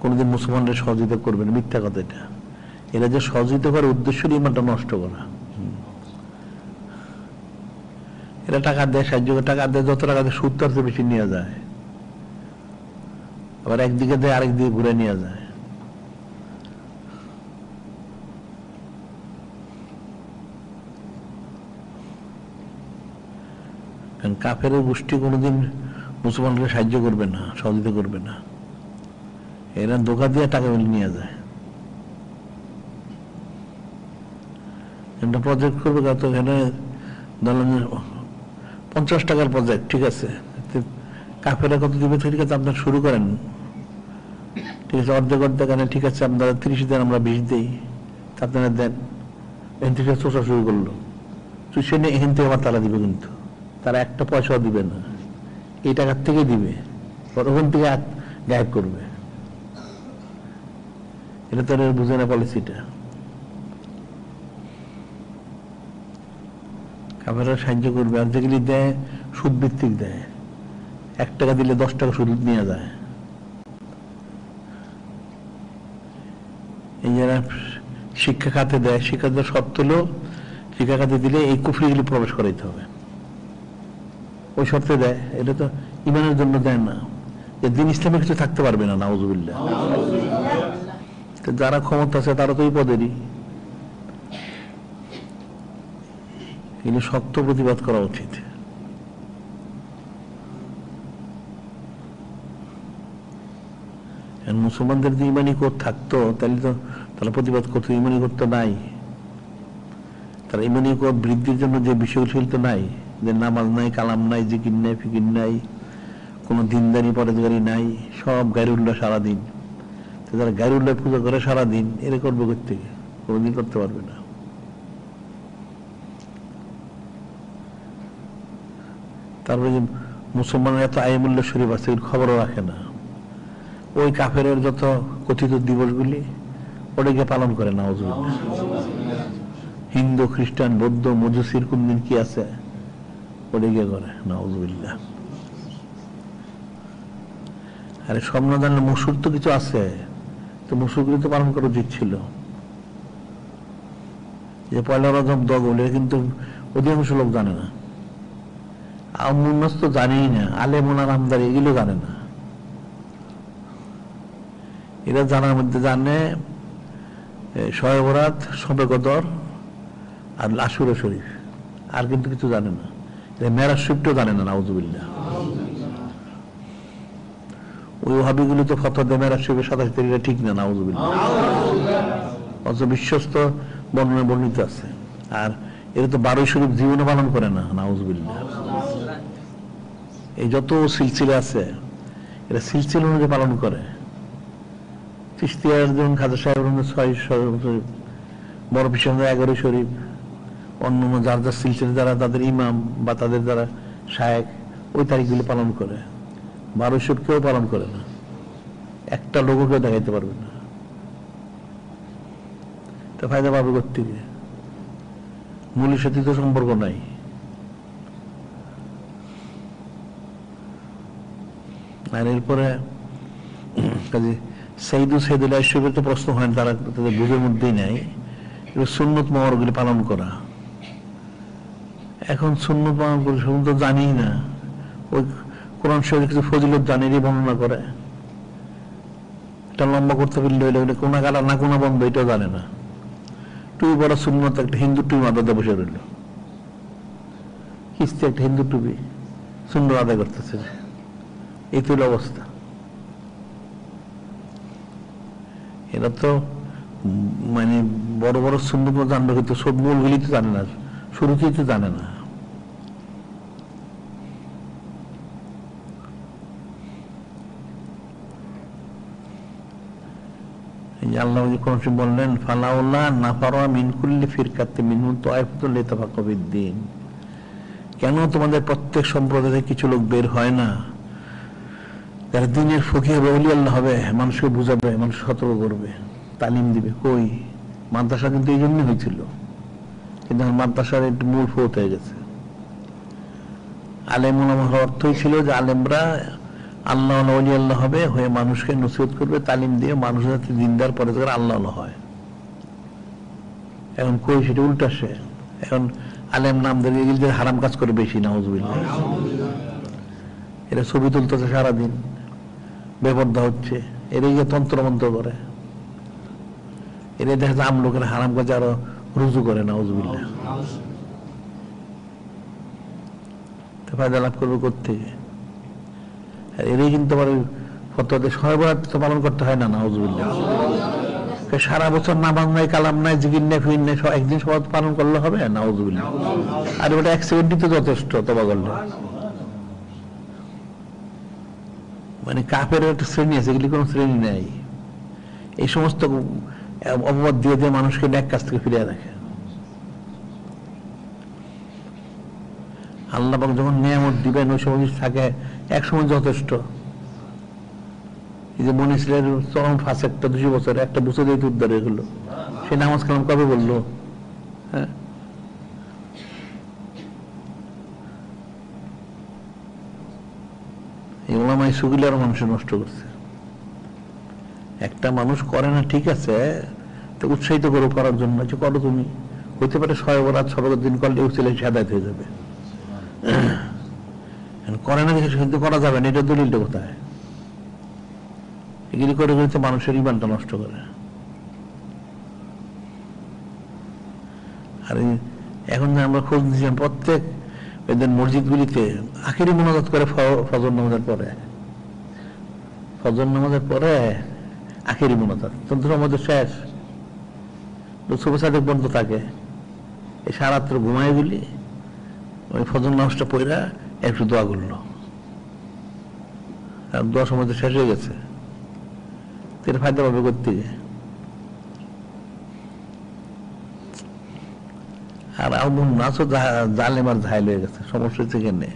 কোনোদিন মুসলমানদের সহযোগিতা করবে না, মিথ্যা কথা এটা। এরা যে সহযোগিতা করার উদ্দেশ্য ইমানটা নষ্ট করা। এরা টাকা দেয়, সাহায্য করে, টাকা দেয়, যত টাকা দেয় সুদ তার চেয়ে বেশি নিয়ে যায়, আবার একদিকে দেয় আরেক দিকে ঘুরে নিয়ে যায়। কারণ কাফের গোষ্ঠী কোনোদিন মুসলমানকে সাহায্য করবে না, সহযোগিতা করবে না, এরা ধোঁকা দিয়ে টাকা নিয়ে যায়। একটা প্রজেক্ট করবে, তো এখানে ধরলেন 50 টাকার প্রজেক্ট, ঠিক আছে, কাফেরা কত দিবে? ঠিক আছে আপনার শুরু করেন, ঠিক আছে, অর্ধেক অর্ধেক, ঠিক আছে আপনারা 30 দেন, আমরা 20 দিই, আপনারা দেন। এখান থেকে চোষা শুরু করলো, চুষে নিয়ে এখান থেকে আবার তারা দিবে, কিন্তু তারা একটা পয়সাও দিবে না, এই টাকার থেকে দিবে, ওখান থেকে গায়েব করবে। এটা তো বুঝে না পলিসিটা। কাফেররা সাহায্য করবে, আর যেগুলি দেয় সুদ ভিত্তিক দেয়, 1 টাকা দিলে 10 টাকা সুদ নিয়ে যায়। এই যারা শিক্ষা খাতে দেয়, শিক্ষাদের শর্ত হলো শিক্ষা খাতে দিলে এই কুফরিগুলি প্রবেশ করাইতে হবে, ওই শর্তে দেয়। এটা তো ইমানের জন্য দেয় না, যে দিন ইসলামে কিছু থাকতে পারবে না, নাউযুবিল্লাহ। যারা ক্ষমতা আছে তারা তো এই পদেরই। এগুলো শক্ত প্রতিবাদ করা উচিত। মুসলমানদের যে ইমানি কোড থাকতো, তাহলে তো তারা প্রতিবাদ করতো। ইমানি কোড তো নাই, তারা ইমানি কোড বৃদ্ধির জন্য যে বিষয়গুলো তো নাই, যে নামাজ নাই, কালাম নাই, জিকির নাই, ফিকির নাই, কোনো দিনদারি পরেজগারি নাই, সব গায়রুল্লাহ সারাদিন। যারা গায়রুল্লাহ পূজা করে সারাদিন, এরা করবে করতে কোনোদিন করতে পারবে না। তারপরে যে মুসলমানের এত আইমুল্লাহ শরীফ আছে, এর খবরও রাখে না। ওই কাফের যত কথিত দিবসগুলি ওটাকে পালন করে না, হিন্দু, খ্রিস্টান, বৌদ্ধ, মজুসির কোন দিন কি আছে ওটাকে করে, নাউযুবিল্লাহ। আরে সব না জানলে মসুর তো কিছু আছে, তো মসুরগুলি তো পালন করা উচিত ছিল। যে পয়লা রজব দোয়া, কিন্তু অধিকাংশ লোক জানে না, আমুন্নাস তো জানেই না, আলেমুনার আমদারি এগুলো জানে না। এরা জানার মধ্যে জানে শবে বরাত, শবে কদর আর আশুরা শরীফ, আর কিন্তু কিছু জানে না। মেরাজ শরীফটাও জানে না, নাউযুবিল্লাহ। ওই ওয়াহাবিগুলো তো ফতোয়া দেয় মেরাজ শরীফের 27 তারিখে ঠিক না, নাউযুবিল্লাহ। অথচ বিশ্বস্ত বর্ণনা বর্ণিত আছে। আর এরা তো 12 শরীফ জীবনে পালন করে না, নাউযুবিল্লাহ। এই যত সিলসিলা আছে, এরা সিলসিলা অনুযায়ী পালন করে। চিশতিয়ার যেমন খাজা সাহেব 6 শরীফ, বড় পিছন 11 শরীফ, অন্য যার যার সিলসিলা যারা তাদের ইমাম বা তাদের যারা শায়েখ ওই তারিখগুলি পালন করে। 12 শরীফ কেউ পালন করে না, একটা লোকও কেউ দেখাইতে পারবে না। তো ফায়দা পাবে কোত্থেকে? মূলের সাথে তো সম্পর্ক নাই। আর এরপরে সাইদুল আশরাফের তো প্রশ্ন হয়, তারা তাদের বুঝের মধ্যেই নাই সুন্নত মওয়ারগুলি পালন করা। এখন সুন্নত পালন করে শুধু তো জানি না, ওই কোরআন শরীফের কিছু ফজিলত জানেরই বর্ণনা করে, এটা লম্বা করতে পারলে হইলে কোনা কাটা না কোনা বন্ধ এটাও জানে না। টুপি পরা সুন্নত, একটা হিন্দু টুপি মাথাতে বসে রইল, কিস্তি একটা হিন্দু টুপি সুন্দর আদায় করতেছে, এই তো অবস্থা। এরা তো মানে বড় বড় সুন্নত জানবে, কিন্তু সব মূলগুলি তো জানে না, শুরুতেই তো জানে না। আল্লাহ বললেন ফালাউল্লাহ নাফারা মিন কুল্লি ফিরকাতিন মিনহুম তায়ফাতুন লিতাফাক্কাহু ফিদ্দীন, কেন তোমাদের প্রত্যেক সম্প্রদায় থেকে কিছু লোক বের হয় না যারা দ্বীনের ফকিহ হবে, ওলি আল্লাহ হবে, মানুষকে বুঝাবে, মানুষ সতর্ক করবে, তালিম দিবে। কই? মাদ্রাসা কিন্তু এই জন্যই হয়েছিল, কিন্তু মাদ্রাসার একটু মূল ফৌত হয়ে গেছে। আলেম উলামার অর্থই ছিল যে আলেমরা আল্লাহ ওলি আল্লাহ হবে, হয়ে মানুষকে নসিহত করবে, তালিম দিয়ে মানুষ যাতে দিনদার পরে আল্লাহ হয়। এখন কই? সেটা উল্টা। সে এখন আলেম নাম দিয়ে হারাম কাজ করে বেশি, নাউজুবিল্লাহ। এরা ছবি তুলতেছে সারাদিন, বেপরদা হচ্ছে, এরাই যে তন্ত্র মন্ত্র করে, এরাই দেখা যায় আমলোকের হারাম কাজে আরো রুজু করে, নাউজুবিল্লাহ। ফায়দা লাভ করবে কোত্থেকে? এরাই কিন্তু আবার ফতোয়াতে সহবরাত পালন করতে হয় না, নাউজুবিল্লাহ। সারা বছর নামাজ নাই, কালাম নাই, জিকির নাই, ফির নাই, একদিন সবাই পালন করলে হবে, নাউজুবিল্লাহ। আর ওটা 1 সেকেন্ডই তো যথেষ্ট তওবা করলে। মানে কাফের একটা শ্রেণী আছে, এগুলি কোনো শ্রেণী নাই। এই সমস্ত অপবাদ দিয়ে দিয়ে মানুষকে নেক কাজ থেকে ফিরিয়ে রাখে। আল্লাহ পাক যখন নিয়ামত দিবেন ওই সময় থাকে, এক সময় যথেষ্ট। এই যে বনি ইসরাইলের চরম ফাসেকটা 200 বছর, একটা বছর দিয়ে উদ্ধার হয়ে গেল, সে নামাজ কালাম কবে বললো? হ্যাঁ, এই ওলামায়ে সুগিল আর মানুষ নষ্ট করছে। একটা মানুষ করে না, ঠিক আছে, তো উৎসাহিত করো করার জন্য, যে করো তুমি, হইতে পারে 100 বরাত 100 দিন করলে ওই ছেলে হেদায়েত হয়ে যাবে। করে না দেখে কিন্তু করা যাবে না, এটা দলিলটা কোথায়? এগুলি করে করে মানুষের ইমানটা নষ্ট করে। আর এখন আমরা খোঁজ নিয়েছিলাম, প্রত্যেক এদের মসজিদগুলিতে আখেরি মোনাজাত করে ফজর নামাজের পরে, ফজর নামাজের পরে আখেরি মোনাজাত, তন্ত্র আমাদের শেষ, সুবহ সাদেক বন্ধ থাকে, এই সারাত্র ঘুমায় গুলি, ওই ফজর নামাজটা পড়া একটু দোয়া করলো, আর দোয়া সময় শেষ হয়ে গেছে। এর ফায়দা পাবে কোত্থেকে? আর নাচও জালেম আর ঝাইল হয়ে গেছে, সমস্যা হচ্ছে কেনে।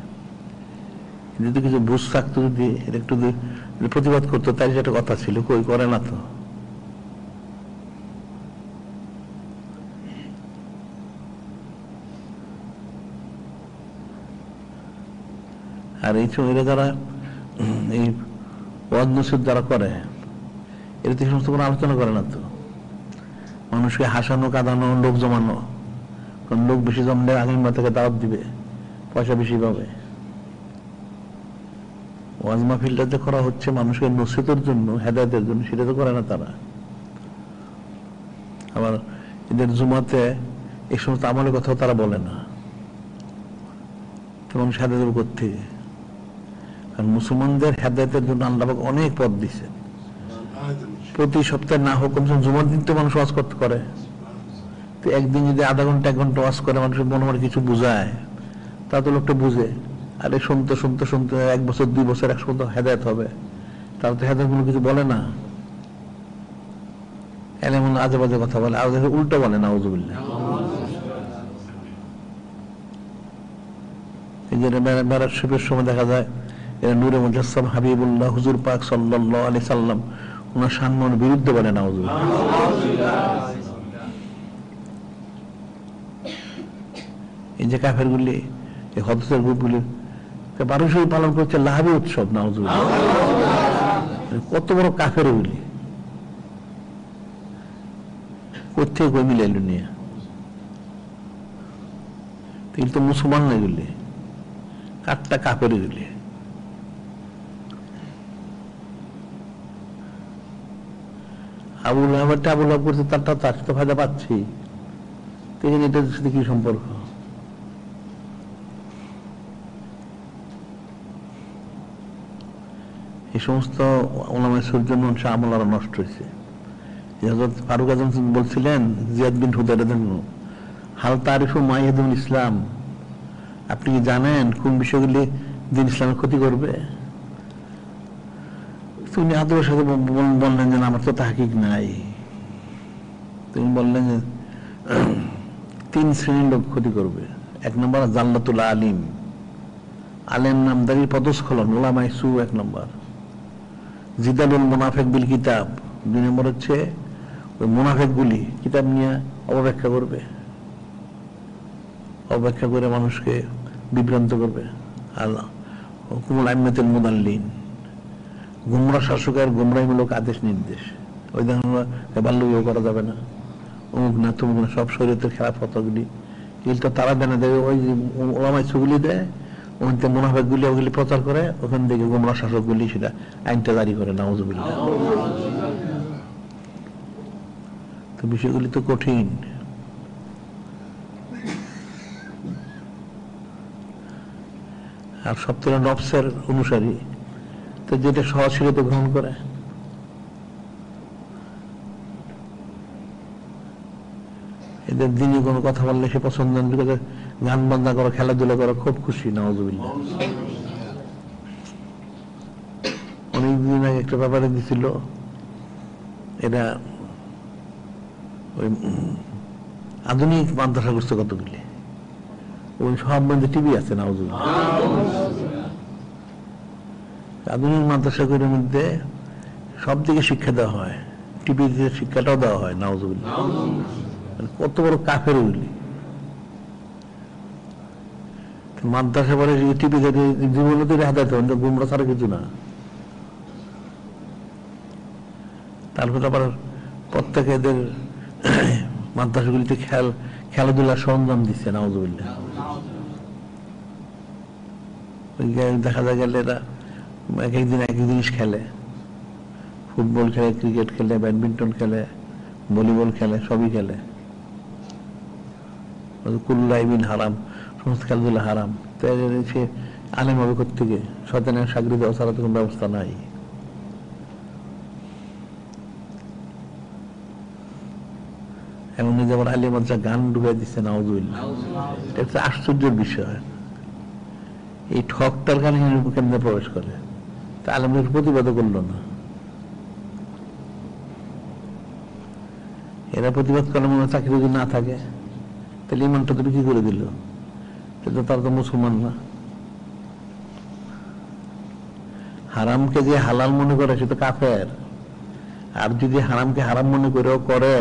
যদি কিছু বুঝ থাকতো, যদি একটু প্রতিবাদ করতো, তাই সেটা কথা ছিল, কই করে না তো। আর এই সময় এরা যারা এই ওয়াজ নসিহত যারা করে, এরা তো এই সমস্ত কোনো আলোচনা করে না তো। মানুষকে হাসানো, কাঁদানো, লোক জমানো, কারণ লোক বেশি জমলে আগামী থেকে দাওয়াত দিবে, পয়সা বেশি পাবে। ওয়াজ মাহফিলটা যে করা হচ্ছে মানুষকে নসিহতের জন্য, হেদায়েতের জন্য, সেটা তো করে না তারা। আবার এদের জুমাতে এই সমস্ত আমলের কথাও তারা বলে না, তো মানুষ হেদায়েত করতে। কারণ মুসলমানদের হেদায়েতের জন্য আল্লাহ পাক অনেক পথ দিচ্ছে। প্রতি সপ্তাহে না হোক, জুমার দিন তো মানুষ ওয়াজ করতে করে, তো একদিন যদি আধা ঘন্টা 1 ঘন্টা ওয়াজ করে, মানুষের মনে কিছু বুঝায়, তা তো লোকটা বুঝে। আরে শুনতে শুনতে শুনতে 1 বছর 2 বছর একসঙ্গে হেদায়েত হবে, তারা তো হেদায়েত কোনো কিছু বলে না, এমন আজে বাজে কথা বলে, আর উল্টো বলে, নাউজুবিল্লাহ। এই যে মেরাজ শরীফের সময় দেখা যায় এরা নূরে মুজাসসাম হাবিবুল্লাহ হুজুর পাক সাল্লাল্লাহু আলাইহি সাল্লাম ওনার সম্মানের বিরুদ্ধে বলে নাউজুবিল্লাহ। এই যে কাফেরগুলি, এই হদসের গ্রুপগুলি 1200 পালন করছে লাহাবি উৎসব, নাউজুবিল্লাহ। কত বড় কাফের ওগুলি, কোথেকে কই মিলাইল নিয়ে, কিন্তু মুসলমান না এগুলি, কাঠটা কাফের এগুলি। আবুল আহমদটা আবুল আহব করছে, তার সাথে ফায়দা পাচ্ছি, এটার সাথে কি সম্পর্ক? এই সমস্ত ওলামায়ে সুর জন্য আমল আরো নষ্ট হয়েছে। হযরত ফারুক আজম বলছিলেন জিয়াদ বিন হুদায়রার জন্য, হাল তারিফু মা ইয়াদুল ইসলাম, আপনি কি জানেন কোন বিষয়গুলি দিন ইসলামের ক্ষতি করবে? তুমি আদবের সাথে বললেন যে আমার তো তাহকিক নাই। তুমি বললেন যে 3 শ্রেণীর লোক ক্ষতি করবে। 1 নম্বর জাল্লাতুল আলিম, আলেম নামদারির পদস্খলন, উলামায়ে সু 1 নম্বর। জিদালুল মুনাফিক বিল কিতাব, 2 নম্বর হচ্ছে ওই মুনাফিক গুলি কিতাব নিয়ে অপব্যাখ্যা করবে, অপব্যাখ্যা করে মানুষকে বিভ্রান্ত করবে। আল্লাহ হুকুমুল আইম্মাতুল মুদাল্লিন, গুমরা শাসকের গুমরাহিমূলক আদেশ নির্দেশ। ওই দেখুন বাল্যবিবাহ করা যাবে না, অমুক না তমুক না, সব শরীয়তের খেলাফ ফতোয়াগুলি এগুলি তো তারা দেয় না, দেবে ওই ওলামায়ে সুগুলি দেয়, ওখান থেকে মুনাফিক গুলি ওগুলি প্রচার করে, ওখান থেকে গুমরা শাসক গুলি সেটা আইনটা জারি করে। নাউজুবিল্লাহ। তো বিষয়গুলি তো কঠিন। আর সব থেকে নফসের অনুসারী, তো যেটা সহজ সেটা গ্রহণ করে। এদের দিনে কোনো কথা বললে সে পছন্দ করে, গান বাজনা করো, খেলাধুলা করো, খুব খুশি। নাউজুবিল্লাহ। অনেকদিন আগে একটা ব্যাপারে দিছিল, এরা ওই আধুনিক মাদ্রাসা করছে কতগুলি, ওই সব মধ্যে টিভি আছে। নাউজুবিল্লাহ। আধুনিক মাদ্রাসাগুলোর মধ্যে সব দিকে শিক্ষা দেওয়া হয়, টিভিতে শিক্ষাটাও দেওয়া হয়। নাউজুবিল্লাহ। কত বড় কাফের ওগুলি। মাদ্রাসা পরে টিভিতে জীবনে তো হাদায়ত হবে, গুমরা ছাড়া কিছু না। তারপর আবার প্রত্যেকে এদের মাদ্রাসাগুলিতে খেলাধুলার সরঞ্জাম দিচ্ছে। নাউজুবিল্লাহ। দেখা যায় গেলে এরা এক এক দিন এক এক জিনিস খেলে, ফুটবল খেলে, ক্রিকেট খেলে, ব্যাডমিন্টন খেলে, ভলিবল খেলে, সবই খেলে। কুল্লু লাইবিন হারাম, সমস্ত খেলাধুলা হারাম। তো সে আলেম হবে কোত্থেকে? শয়তানের চাকরি দেওয়া ছাড়া তো কোনো ব্যবস্থা নাই। এমন যেমন আলিম গান ডুবে দিচ্ছে। নাউজুবিল্লাহ। এটা একটা আশ্চর্যের বিষয়। এই ঠকটার গান কেমনে প্রবেশ করে? তা আলেমদের প্রতিবাদ করলো না। এরা প্রতিবাদ করলে মনে চাকরি যদি না থাকে, তাহলে ইমানটা তো বিক্রি করে দিল, কিন্তু তারা তো মুসলমান না। হারামকে যে হালাল মনে করে সে তো কাফের, আর যদি হারামকে হারাম মনে করেও করে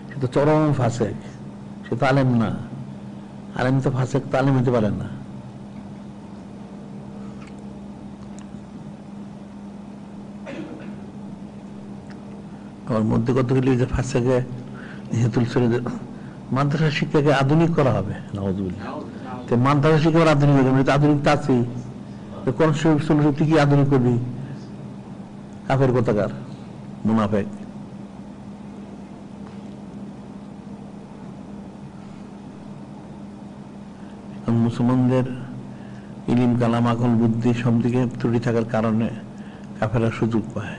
সে তো চরম ফাসেক, সে তো আলেম না। আলেম তো ফাসেক, তো আলেম হতে পারে না। আমার মধ্যে কতগুলি যে ফাসেকে মাদ্রাসা শিক্ষাকে আধুনিক করা হবে। নাউজুবিল্লাহ। মাদ্রাসা শিক্ষা আধুনিক হবে, আধুনিক তো আছেই, কোন তুই কি আধুনিক করবি? কাফের কোথাকার মুনাফিক। মুসলমানদের ইলিম, কালাম, আকল, বুদ্ধি সব দিকে ত্রুটি থাকার কারণে কাফেররা সুযোগ পায়।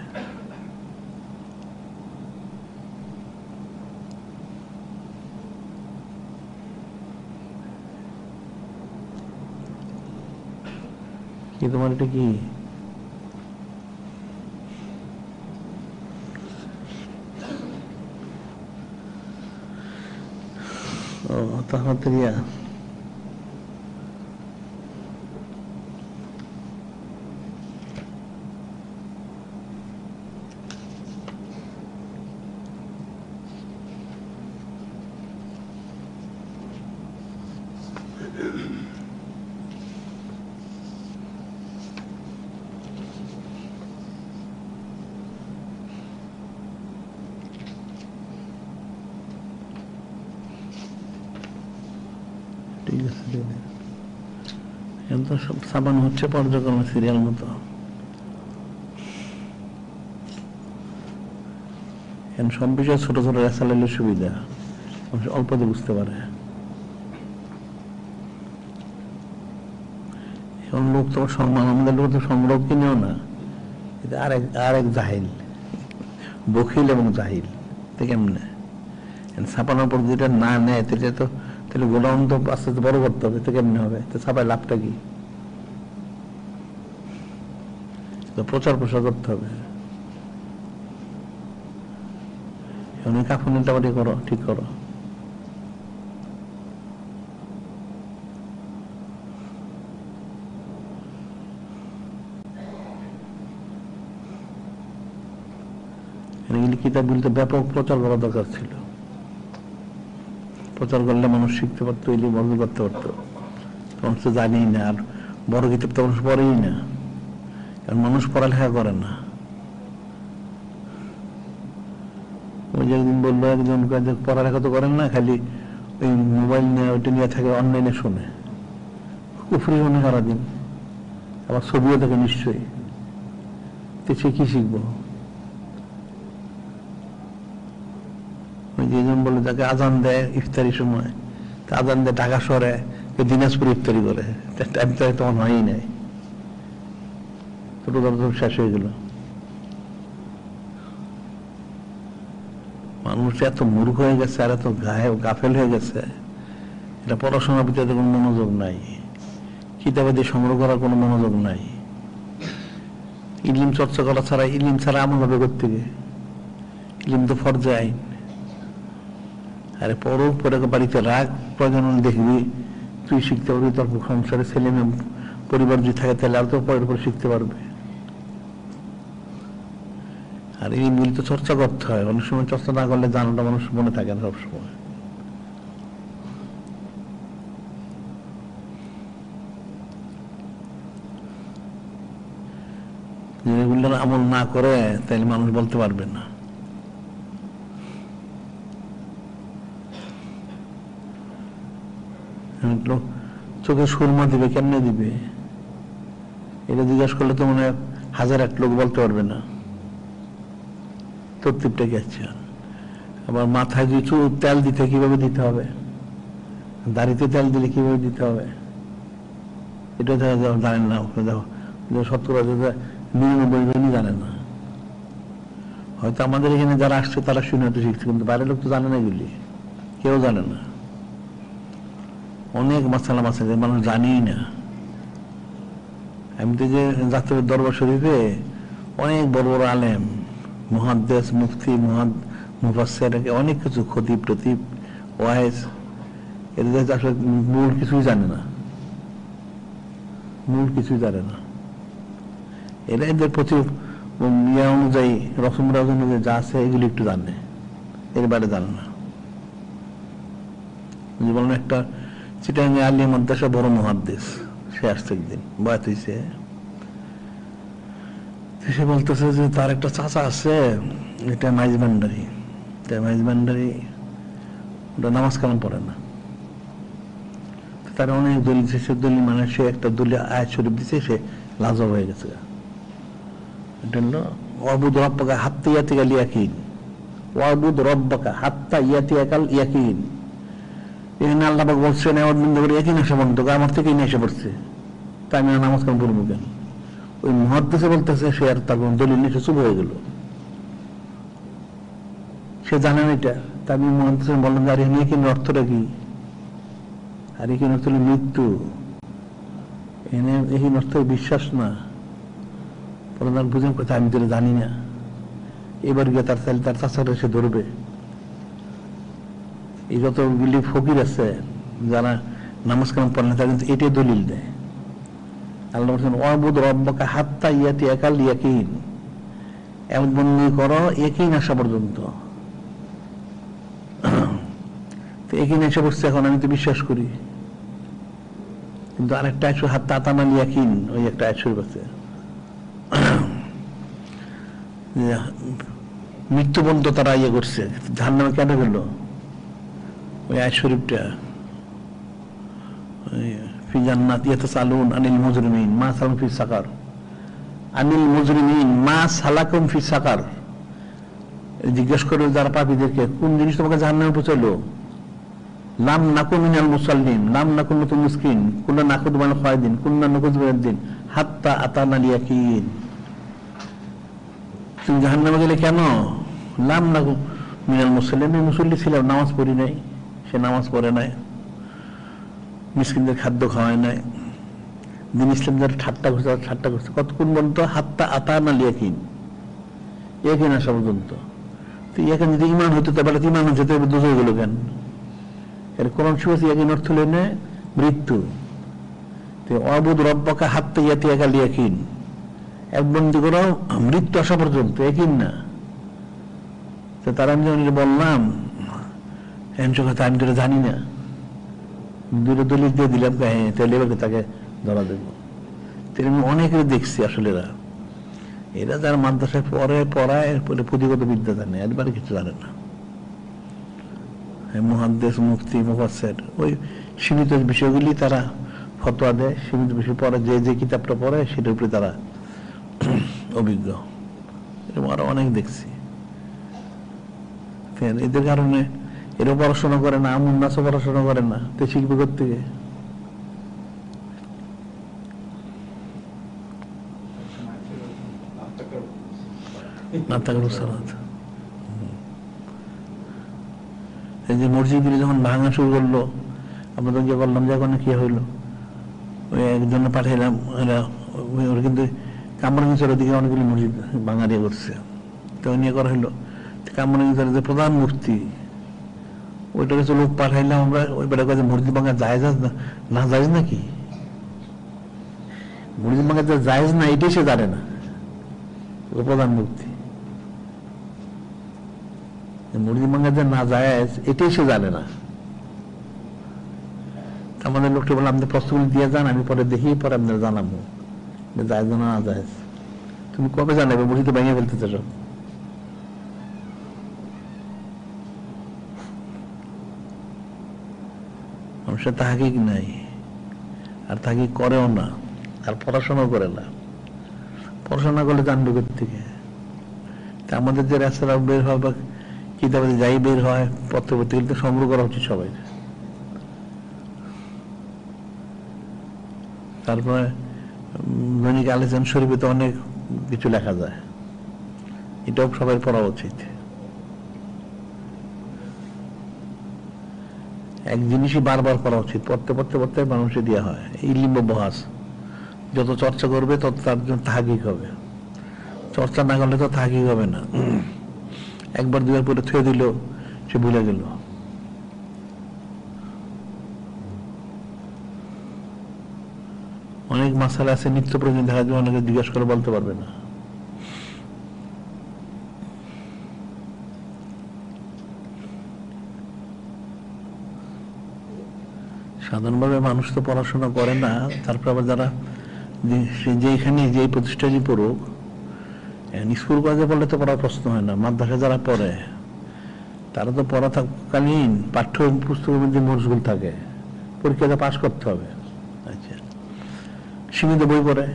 কি তোমার এটা কি? ও তাহলে ঠিক আছে, এখন তো সব ছাপানো হচ্ছে পর্যক্রমে সিরিয়াল মতো। এখন সব বিষয়ে ছোট ছোট রেসালের সুবিধা, অল্পতে বুঝতে পারে। এখন লোক তো সম্মান, আমাদের লোক তো সংগ্রহ কিনেও না, এটা আরেক জাহিল, বখিল এবং জাহিল। কেমনে ছাপানোর পর যেটা না নেয় সেটা তো, তাহলে গোডাউন তো আস্তে আস্তে বড় করতে হবে, তো কেমনে হবে? তো ছাপায় লাভটা কি? প্রচার প্রসার করতে হবে। কাফনের টাবাটি করো, ঠিক করো। কিতাবগুলি তো ব্যাপক প্রচার করা দরকার ছিল। প্রচার করলে মানুষ শিখতে পারতো, এলি বন্ধ করতে পারতো। মানুষ তো জানি না, আর বড় কিতাব তো মানুষ পড়েই না, কারণ মানুষ পড়ালেখা করে না। ওই যে একদিন বললো একজন, পড়ালেখা তো করেন না, খালি ওই মোবাইল নিয়ে ওইটা নিয়ে থাকে, অনলাইনে শোনে, কুফরি শোনে সারাদিন, আবার ছবিও থাকে নিশ্চয়ই। তো সে কি শিখবো? ওই যেজন বলে তাকে আজান দেয় ইফতারির সময়, আজান দেয় ঢাকা শহরে, দিনাজপুর ইফতারি করে, টাইম তো তখন হয়ই নাই, ছোট শেষ হয়ে গেল। মানুষ এত মূর্খ হয়ে গেছে, আর এত গাফেল হয়ে গেছে, এটা পড়াশোনার ভিতরে কোনো মনোযোগ নাই, কিতাবাদি সংগ্রহ করার কোনো মনোযোগ নাই, ইলম চর্চা করা ছাড়া, ইলম ছাড়া আমল হবে কোত্থেকে? ইলম তো ফরজে আইন। আরে পড়ো, পরে বাড়িতে রাখ, প্রয়োজন দেখবি, তুই শিখতে পারবি, তোর সংসারে ছেলে মেয়ে পরিবার যদি থাকে তাহলে আর তো পরের পর শিখতে পারবে। আর এই মিল তো চর্চা করতে হয়, অনেক সময় চর্চা না করলে জানাটা মানুষ মনে থাকে না সবসময়। যেগুলো আমল না করে তাহলে মানুষ বলতে পারবে না। চোখে সুরমা দিবে, কেমনে দিবে? এটা জিজ্ঞাসা করলে তো মনে হয় 1001 লোক বলতে পারবে না তরতিবটা কি আছে। আবার মাথায় যদি তেল দিতে কিভাবে দিতে হবে, দাড়িতে তেল দিলে কিভাবে দিতে হবে, এটা জানেন না। দেখো 99% জানে না। হয়তো আমাদের এখানে যারা আসছে তারা শুনে হয়তো শিখছে, কিন্তু বাইরের লোক তো জানে না, এগুলি কেউ জানে না। অনেক মাসালা মাসালা মানুষ জানিই না। এমনি যে জাতীয় দরবার শরীফে অনেক বড় বড় আলেম, মুহাদ্দিস, মুফতি, মুফাসসির, অনেক কিছু, খতিব টতিব, ওয়াইজ, এদের আসলে মূল কিছুই জানে না, মূল কিছুই জানে না। এরা এদের প্রতি ইয়া অনুযায়ী, রসম রাজ অনুযায়ী যা আছে এগুলি একটু জানে, এর বাইরে জানে না। বললাম একটা চিটাঙ্গে আলিয়া মাদ্রাসা বড় মুহাদ্দিস, সে আসছে একদিন বয়াত হইছে, সে বলতেছে যে তার একটা চাচা আছে, এটা মাইজবান্ডারি, ওটা নামাজ কালাম পড়ে না, তার অনেক দলিল, সে দলিল মানে সে একটা দলিল আয়াত শরীফ দিছে, সে লাজব হয়ে গেছে। এটা হলো ওয়াবুদ রব্বাকা হাত্তা ইয়াতিকাল ইয়াকিন, ওয়াবুদ রব্বাকা হাত্তা ইয়াতিকাল ইয়াকিন। এখানে আল্লাহ পাক বলছেন ইয়াকিন আসা বন্ধ, আমার থেকেই নিয়ে এসে পড়ছে, তাই আমি নামাজ কালাম পড়বো কেন? ওই মুহাদ্দিসে বলতেছে, সে আর তার দলিল নিয়ে চুপ হয়ে গেল, সে জানে না এটা। তা আমি মুহাদ্দিসে বললাম যে আর ইয়াকিনের অর্থটা কি? আর ইয়াকিন অর্থ হলো মৃত্যু, এখানে এই অর্থ বিশ্বাস না। প্রধান বুঝেন কথা, আমি তো জানি না। এবার গিয়ে তার চাচারা সে ধরবে। এই যতগুলি ফকির আছে যারা নামাজ কালাম পড়ে না, তারা কিন্তু এটাই দলিল দেয়। আল্লাহ বলছেন ওয়াবুদ রব্বাকা হাত্তা ইয়াতিয়াকাল ইয়াকিন, এমন বন্দী করো ইয়াকিন আসা পর্যন্ত। তো ইয়াকিন এসে বসছে, এখন আমি তো বিশ্বাস করি, কিন্তু আরেকটা আয়াত হাত্তা আতানাল ইয়াকিন, ওই একটা আয়াত শরীফ আছে, মৃত্যু পর্যন্ত তারা ইয়ে করছে, জাহান্নামে কেন গেল? ওই আয়াত শরীফটা ফি জান্নাত ইয়াতাসালুন আনিল মুজরিমিন মা সালাকুম ফি সাকার, আনিল মুজরিমিন মা সালাকুম ফি সাকার, জিজ্ঞেস করে যারা পাপীদেরকে কোন জিনিস তোমাকে জাহান্নামে পৌঁছালো? লাম নাকু মিনাল মুসাল্লিন, লাম নাকু নতুন মিসকিন, কুল্লা নাকু দুমান খায়দিন, কুল্লা নাকু দুবাদিন, হাত্তা আতানাল ইয়াকিন। তুমি জাহান্নামে গেলে কেন? লাম নাকু মিনাল মুসাল্লিন, মুসল্লি ছিলাম, নামাজ পড়ি নাই, সে নামাজ পড়ে নাই, মিসকিনদের খাদ্য খাওয়ায় নাই, দিন ইসলাম যারা ঠাট্টা করছে কতক্ষণ বলতো? হাত্তা আতানাল ইয়াকিন, ইয়াকিন আসা পর্যন্ত। তো ইয়াকিন যদি ইমান হতো তাহলে ইমান যেতে দোষ হয়ে গেল কেন? এর কোরআন শরীফে ইয়াকিন অর্থ হলো না মৃত্যু। অবুদ রব্বাকা হাত্তা ইয়াতিয়াকাল ইয়াকিন, এক বন্দী করো মৃত্যু আসা পর্যন্ত, ইয়াকিন না। তো তারা আমি বললাম আমি তো জানি না, দুটো দলিল দিয়ে দিলাম, হ্যাঁ তাহলে এবার তাকে ধরা দেবো। আমি অনেকে দেখছি আসলে এরা যারা মাদ্রাসায় পড়ায় পুঁথিগত বিদ্যা জানে, একবারে কিছু জানে না। মুহাদ্দিস, মুফতি, মুফাসসির ওই সীমিত বিষয়গুলি তারা ফতোয়া দেয়, সীমিত বিষয় পড়ে, যে কিতাবটা পড়ে সেটার উপরে তারা অভিজ্ঞ। এরকম আরো অনেক দেখছি। এদের কারণে এরা পড়াশোনা করে না, মুন্নাসও পড়াশোনা করে না, তো শিখবে কোত্থেকে? এই যে মসজিদগুলি যখন ভাঙা শুরু করলো, আমরা তো গিয়ে বললাম যে এখন কি হইলো, ওই একজন পাঠাইলাম, ওরা কিন্তু কামরাঙ্গীচরের ওদিকে অনেকগুলি মসজিদ ভাঙা দিয়ে করছে, তো নিয়ে করা হইলো। কামরাঙ্গীচরের যে প্রধান মুফতি, ওইটা কাছে লোক পাঠাইলাম আমরা, ওই বেটা কাছে মসজিদ ভাঙা জায়েজ না জায়েজ নাকি? মসজিদ ভাঙা যে জায়েজ না এটাই সে জানে না, প্রধান মুফতি। মসজিদ ভাঙা যে না জায়েজ এটাই সে জানে না। আমাদের লোকটা বলে আপনি প্রশ্নগুলি দিয়ে যান, আমি পরে দেখি, পরে আপনার জানাবো জায়েজ না না জায়েজ। তুমি কবে জানাবে? মসজিদ ভেঙে ফেলতে চাও? মানুষের তাহাকিক নাই, আর তাহাকিক করেও না, আর পড়াশোনাও করে না। পড়াশোনা করলে জানবে কোথেকে? আমাদের যে রাস্তাটা বের হয় বা কিতাবে যাই বের হয়, পত্রপত্রিকা সংগ্রহ করা উচিত সবাই। তারপরে দৈনিক আলোচন শরীফে তো অনেক কিছু লেখা যায়, এটাও সবাই পড়া উচিত। এক জিনিসই বারবার করা উচিত, পড়তে পড়তে পড়তে মানুষে দেওয়া হয়। এই লিম্ব বহাস যত চর্চা করবে তত তার জন্য তাহাকিক হবে, চর্চা না করলে তো তাহাকিক হবে না। একবার দুবার পরে থুয়ে দিল, সে ভুলে গেল। অনেক মাসালা আছে নিত্য প্রয়োজন, দেখা যাবে অনেকে জিজ্ঞাসা করে বলতে পারবে না। সাধারণভাবে মানুষ তো পড়াশোনা করে না, তারপর আবার যারা যেখানে যে প্রতিষ্ঠানই পড়ুক, স্কুল কলেজে পড়লে তো পড়ার প্রশ্ন হয় না। মাদ্রাসায় যারা পড়ে তারা তো পড়া থাকাকালীন পাঠ্য পুস্তকের মধ্যে মশগুল থাকে, পরীক্ষাটা পাশ করতে হবে। আচ্ছা, সীমিত বই পড়ে।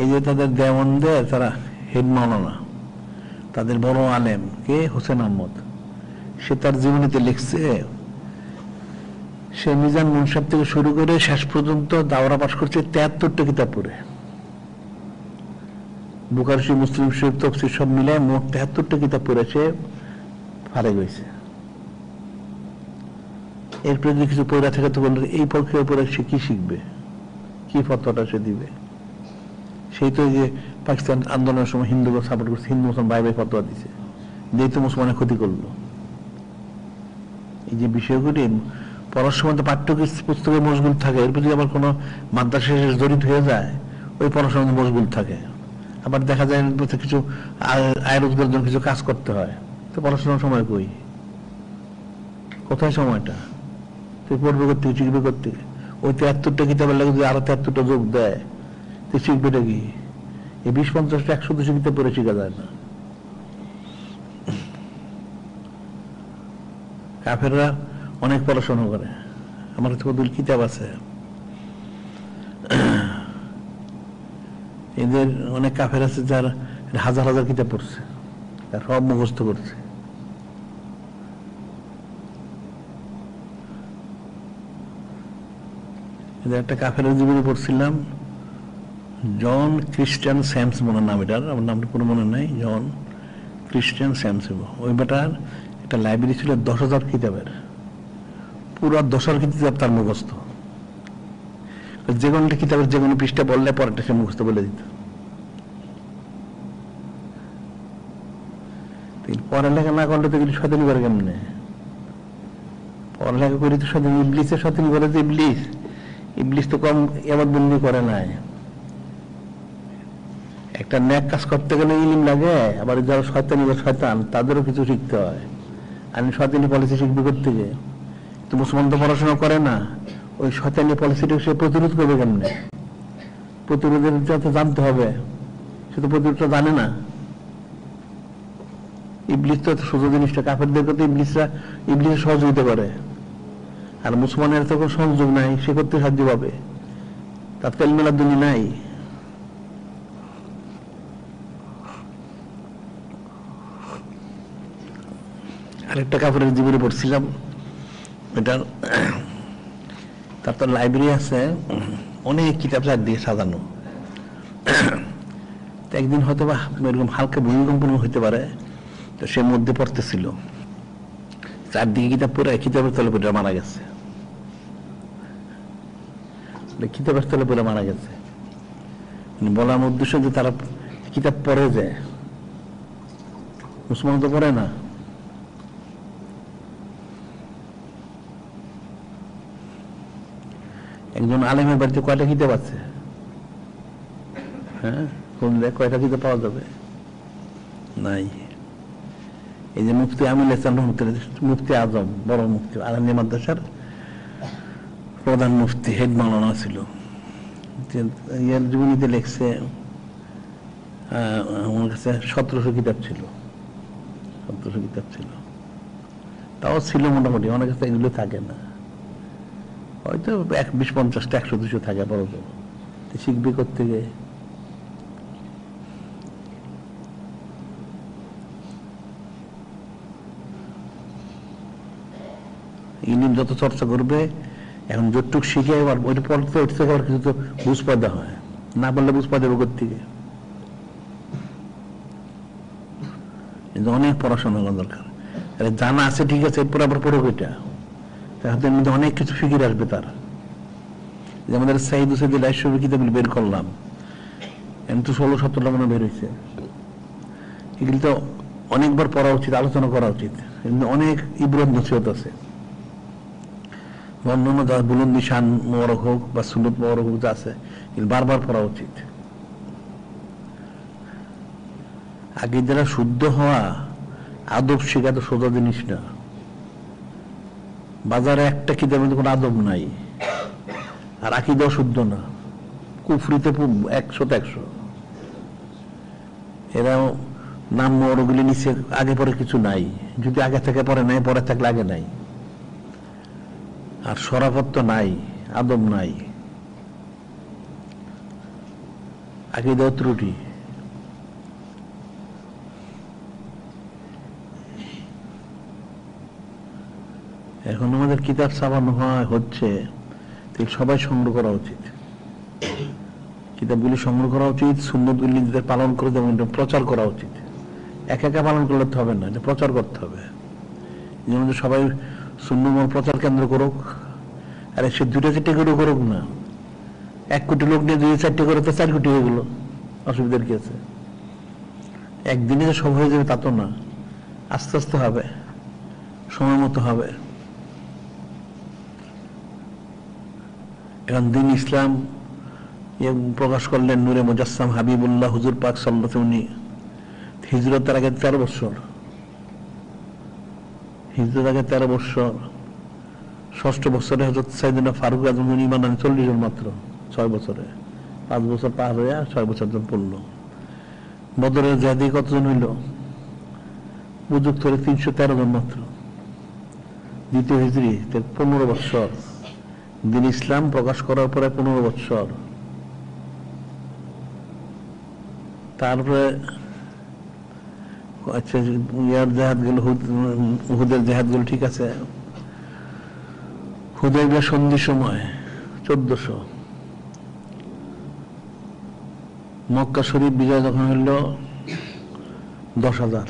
এই যে তাদের দেওয়ানদের, তারা হেড মাওলানা, তাদের বড় আলেম কে হোসেন আহমদ, সে তার জীবনীতে লিখছে, সে মিজান মুনসাব থেকে শুরু করে শেষ পর্যন্ত দাওরা পাশ করছে 73টা কিতাব পড়ে। বুখারী শরীফ, মুসলিম শরীফ, তাফসীর সব মিলে মোট 73টা কিতাব পড়েছে, ফারেগ হয়েছে। এরপরে যদি কিছু পড়া থাকে তো বলল এই পরীক্ষার পরে সে কি শিখবে, কি ফতোয়াটা সে দিবে? সেই তো যে পাকিস্তান আন্দোলনের সময় হিন্দুকে সাপোর্ট করছে, হিন্দু মুসলমান ভাই ভাই ফতোয়া দিছে, যেই তো মুসলমানের ক্ষতি করলো। এই যে বিষয়গুলি পড়ার সময় তো পাঠ্য পুস্তকে মশগুল থাকে, এরপর যদি আবার কোনো মাদ্রাসা জড়িত হয়ে যায়, ওই পড়াশোনা মশগুল থাকে। আবার দেখা যায় কিছু আয় রোজগারের জন্য কিছু কাজ করতে হয়, তো পড়াশোনার সময় কোথায় সময়টা? তুই পড়বে করতে, শিখবে করতে, ওই 73টা কিতাবের লাগে যদি আরো 73টা যোগ দেয় তো শিখবেটা কি? এই 20-50টা 100-200 কিতাব পড়ে শিখা যায় না। কাফেররা অনেক পড়াশোনা করে, আমার কাছে কতগুলো কিতাব আছে। এদের অনেক কাফের আছে যারা হাজার হাজার কিতাব পড়ছে, সব মুখস্থ করছে। এদের একটা কাফের জীবনে পড়ছিলাম, জন ক্রিস্টিয়ান স্যামস মনে নাম, এটার আমার নামটা পুরো মনে নাই, জন ক্রিস্টিয়ান স্যামস। ওই বেটার একটা লাইব্রেরি ছিল 10,000 কিতাবের, পুরো 10,000 কিতাব তার মুখস্থ। যে কোনো কিতাবের যে কোনো পৃষ্ঠা বললে পরেরটা সে মুখস্থ বলে দিত। পড়ালেখা না করলে তো কিছু স্বাধীন করে কেমনে? পড়ালেখা করি তো স্বাধীন, ইবলিসের স্বাধীন করে যে ইবলিস, ইবলিস তো কম এবার বন্দি করে নাই। একটা ন্যাক কাজ করতে গেলে ইলিম লাগে, আবার যারা শয়তানি বা শয়তান তাদেরও কিছু শিখতে হয়। আমি শয়তানি পলিসি শিখবি করতে গিয়ে তো মুসলমান তো পড়াশোনা করে না, ওই শয়তানি পলিসিটা সে প্রতিরোধ করবে কেমনে? প্রতিরোধের যাতে জানতে হবে, সে তো প্রতিরোধটা জানে না। ইবলিস তো সোজা জিনিসটা, কাফেরদেরকে তো ইবলিসের সহযোগিতা করে, আর মুসলমানের তো কোনো সংযোগ নাই, সে করতে সাহায্য পাবে, তার তেল মেলার দুনি নাই। আরেকটা কাফেরের জীবনে পড়ছিলাম, এটা তার তো লাইব্রেরি আছে, অনেক কিতাব চারদিকে সাজানো। একদিন হয়তো বা এরকম হালকা ভূমিকম্প হইতে পারে, তো সে মধ্যে পড়তেছিল, চারদিকে কিতাব পড়ে কিতাবের তলে পড়ে মারা গেছে। কিতাবের তলে পড়ে মারা গেছে বলার উদ্দেশ্য যে তারা কিতাব পড়ে যায়, মুসলমান তো পড়ে না। একজন আলেমের বাড়িতে কয়টা কিতাব আছে? হ্যাঁ, কোন কয়টা কিতাব পাওয়া যাবে? নাই। এই যে মুফতি আমিল হাসান রহমতুল্লাহ, মুফতি আজম, বড় মুফতি, আলামিয়া মাদ্রাসার প্রধান মুফতি, হেড মাওলানা ছিল, এর জীবনীতে লেখছে আমার কাছে 1700 কিতাব ছিল, 1700 কিতাব ছিল। তাও ছিল মোটামুটি, অনেক কাছে এগুলো থাকে না, হয়তো 20-50টা 100-200 থাকে বড় বড়। শিখবে করতে গিয়ে ইলিম যত চর্চা করবে, এখন যতটুক শিখে আবার ওইটা পড়তে উঠতে আবার কিছু তো বুঝ পয়দা হয়, না বললে বুঝ পয়দা হবে কোত্থেকে? অনেক পড়াশোনা করা দরকার। জানা আছে ঠিক আছে, এরপর আবার পড়ুক, এটা হাতের মধ্যে অনেক কিছু ফিকির আসবে তার। যে আমাদের সাইদ হুসাইদের রাইশবী কিতাবগুলো বের করলাম, এখন তো 16-17টা মনে বের হয়েছে। এগুলি তো অনেকবার পড়া উচিত, আলোচনা করা উচিত, অনেক ইবরত নসিহত আছে। অন্যান্য যা বুলন্দি শান মোবারক হোক বা সুন্নত মোবারক হোক যা আছে, এগুলো বারবার পড়া উচিত। আগে যারা শুদ্ধ হওয়া, আদব শেখা তো সোজা জিনিস না। বাজারে একটা কিতাবের মধ্যে কোনো আদব নাই, আর আকীদাও শুদ্ধ না, কুফরিতে 100-100। এরা নাম মোবারকগুলি নিচে, আগে পরে কিছু নাই, যদি আগে থেকে পরে নাই, পরে থাকলে আগে নাই। আর শরাফত নাই, আদব নাই, আকীদাও ত্রুটি। এখন আমাদের কিতাব ছাপানো হচ্ছে, সবাই সংগ্রহ করা উচিত, কিতাবগুলি সংগ্রহ করা উচিত, সুন্নতগুলি পালন করে যেমন প্রচার করা উচিত। একা একা পালন করলে তো হবে না, এটা প্রচার করতে হবে। যেমন সবাই সুন্নত প্রচার কেন্দ্র করুক, আরে সে 2-4টা করে করুক না, 1 কোটি লোক নিয়ে 2-4টা করে তো 4 কোটি হয়ে গেল, অসুবিধার কি আছে? একদিনে যে সব হয়ে যাবে তা তো না, আস্তে আস্তে হবে, সময় মতো হবে। এখন দিন ইসলাম প্রকাশ করলেন নূরে মুজাসসাম হাবিবুল্লাহ হুজুর পাক সাল্লাল্লাহু আলাইহি ওয়াসাল্লাম। হিজরতের আগে 13 বছর, হিজরতের আগে 13 বছর ষষ্ঠ বছরে হযরত সাইয়েদনা ফারুক আজম ঈমান আনে 40 জন মাত্র, 6 বছরে। 5 বছর পার হয়ে 6 বছর জন পড়লো। বদরের জিহাদি কতজন হইল? উপযুক্ত হলে 313 জন মাত্র। দ্বিতীয় হিজরি 15 বছর, দিন ইসলাম প্রকাশ করার পরে 15 বছর। তারপরে আচ্ছা ইয়ার জেহাদ গুলো, উহুদের জেহাদ গুলো ঠিক আছে। হুদায়বিয়া সন্ধির সময় 1400, মক্কা শরীফ বিজয় যখন হইল 10,000,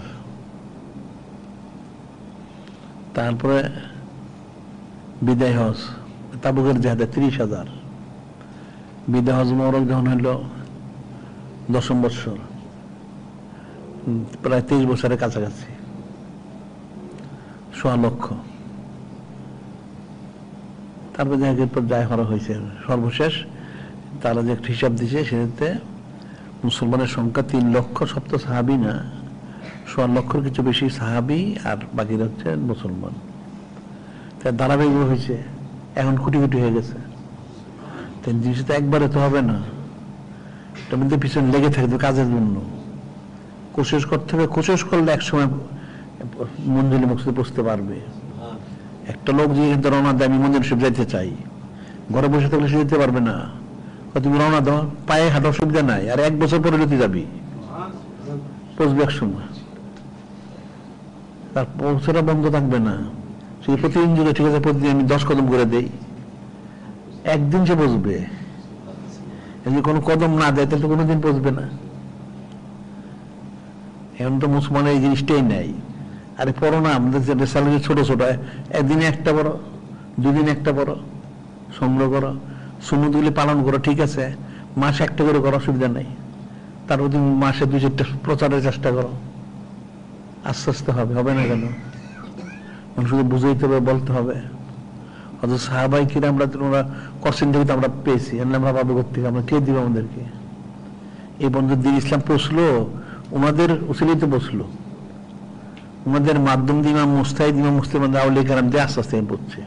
তারপরে বিদায় হজ তাবুকের জেহাদে 30,000, বিদায় হজ মোবারক যখন হইল 10ম বৎসর, প্রায় 23 বছরের কাছাকাছি, 1.25 লক্ষ। তারপরে এরপর যায় হরা হয়েছে। সর্বশেষ তারা যে একটা হিসাব দিছে সেটাতে মুসলমানের সংখ্যা 3 লক্ষ, সব তো সাহাবি না, 1.25 লক্ষের কিছু বেশি সাহাবি আর বাকিরা হচ্ছে মুসলমান। তাই ধারাবাহিক হয়েছে, এখন কোটি কোটি হয়ে গেছে। জিনিস তো একবারে তো হবে না, এটার মধ্যে পিছনে লেগে থাকবে কাজের জন্য, কোশিশ করতে হবে। কোশিশ করলে একসময় মঞ্জিলে মকসুদে পৌঁছতে পারবে। একটা লোক যে রওনা দেয় আমি মন্দির শরীফ যাইতে চাই, ঘরে বসে থাকলে সে যেতে পারবে না। তুমি রওনা দাও, পায়ে হাঁটার সুবিধা নাই, আর 1 বছর পরে যদি যাবি পৌঁছবে এক সময়, তার পৌঁছাটা বন্ধ থাকবে না। সে প্রতিদিন যদি ঠিক আছে প্রতিদিন আমি 10 কদম করে দেই, একদিন সে পৌঁছবে। যদি কোনো কদম না দেয় তাহলে তো কোনোদিন পৌঁছবে না। এখন তো মুসলমানের এই জিনিসটাই নাই। আরে পড়ো না, আমাদের যে স্যালারি ছোট ছোট, একদিনে একটা পড়ো, 2 দিন একটা পড়ো, সংগ্রহ করো, সুন্নতগুলি পালন করো, ঠিক আছে, মাসে একটা করে করো, অসুবিধা নেই। তারপর তুমি মাসে 2-4টা প্রচারের চেষ্টা করো, আস্তে আস্তে হবে। হবে না কেন? মানুষকে বুঝাইতে হবে, বলতে হবে। অথচ সাহাবাই কিরা আমরা তোমরা কষ্টের থেকে তো আমরা পেয়েছি, আমরা পাবো থেকে, আমরা কে দিব আমাদেরকে? এই বন্ধুর দিন ইসলাম পৌঁছলো, ওনাদের উসিলেই তো পৌঁছলো, ওনাদের মাধ্যম দিয়ে ইমাম মুস্তাহিদ, ইমাম মুসলিম আউলিয়া কেরাম দিয়ে আস্তে আস্তে পড়ছে।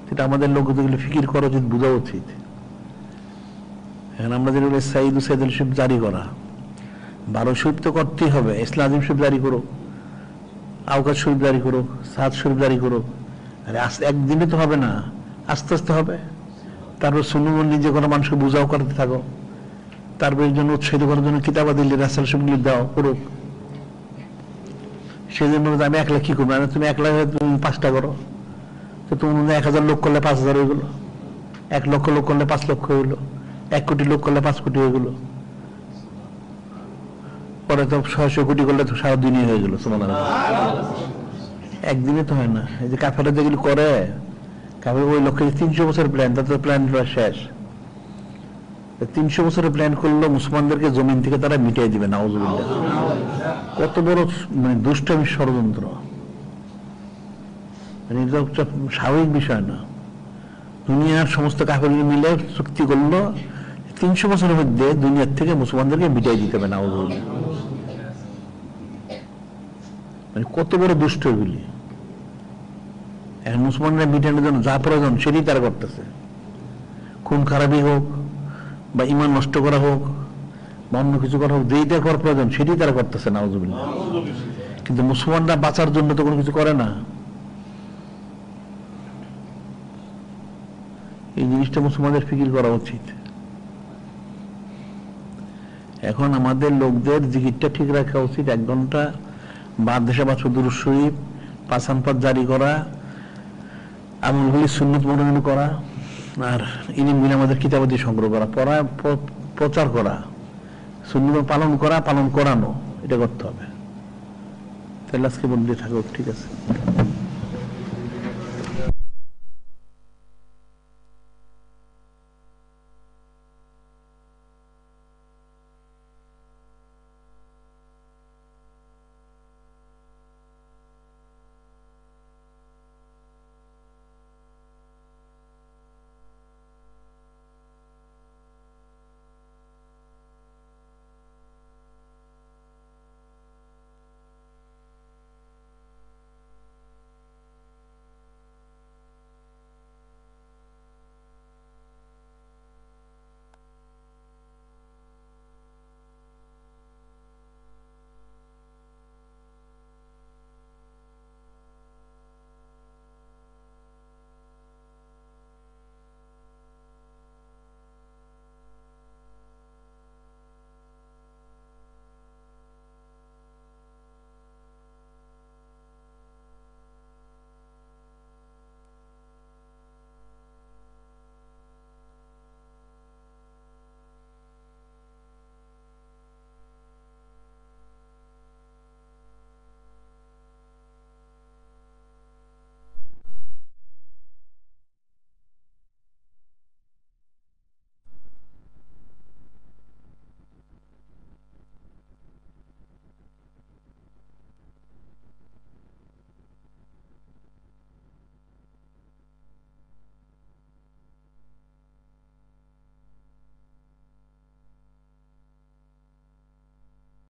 সেটা আমাদের লোকগুলো ফিকির করা উচিত, বোঝা উচিত। এখন আমরা যেগুলো সাইদ সাইদুল শরীফ জারি করা, 12 শরীফ তো করতেই হবে। ইসলাম আজিম শরীফ জারি করো, আওকাত শরীফ জারি করো, সাদ শরীফ জারি করো। আরে একদিনে তো হবে না, আস্তে আস্তে হবে। তারপর সুন্নাত নিজে কোনো মানুষকে বুঝাও করতে থাকো, তারপর এর জন্য উৎসাহিত করার জন্য কিতাবাদিল রাসূল শরীফগুলি দাও, করুক। সেই জন্য আমি একলা কি করবো? তুমি একলা তুমি 5টা করো, তো তুমি 1000 লোক করলে 5000 হয়ে গেলো, 1 লক্ষ লোক করলে 5 লক্ষ হয়ে গেলো, 1 কোটি লোক করলে 5 কোটি হয়ে গেলো, পরে তো 600 কোটি করলে তো সারা দুনিয়া হয়ে গেল। একদিনে তো হয় না। এই যে কাফেররা যেগুলো করে, কাফের ওই লক্ষ্যে 300 বছর প্ল্যান, তাদের প্ল্যান শেষ। 300 বছরের প্ল্যান করলো মুসলমানদেরকে জমিন থেকে তারা মিটিয়ে দিবে। নাউজুবিল্লাহ, কত বড় মানে দুষ্টামি ষড়যন্ত্র! মানে এটা স্বাভাবিক বিষয় না। দুনিয়ার সমস্ত কাফের মিলে চুক্তি করলো 300 বছরের মধ্যে দুনিয়ার থেকে মুসলমানদেরকে মিটিয়ে দিতে হবে। নাউজুবিল্লাহ, মানে কত বড় দুষ্ট এগুলি! এখন মুসলমানরা মিটানোর জন্য যা প্রয়োজন সেটাই তারা করতেছে। খুন খারাপই হোক বা ইমান নষ্ট করা হোক বা অন্য কিছু করা হোক, যেইটা করার প্রয়োজন সেটাই তারা করতেছে। নাউজুবিল্লাহ, কিন্তু মুসলমানরা বাঁচার জন্য তো কোনো কিছু করে না। এই জিনিসটা মুসলমানদের ফিকির করা উচিত। এখন আমাদের লোকদের জিকিরটা ঠিক রাখা উচিত। 1 ঘন্টা বাদ দেশে বাছর দুরূদ শরীফ 5 আনপাত জারি করা, আমলগুলি সুন্নত মনোনয়ন করা, আর ইলম বিল আমাদের কিতাবাদি সংগ্রহ করা, পড়া, প্রচার করা, সুন্নত পালন করা, পালন করানো, এটা করতে হবে। তাহলে আজকে বন্ধু থাকুক, ঠিক আছে।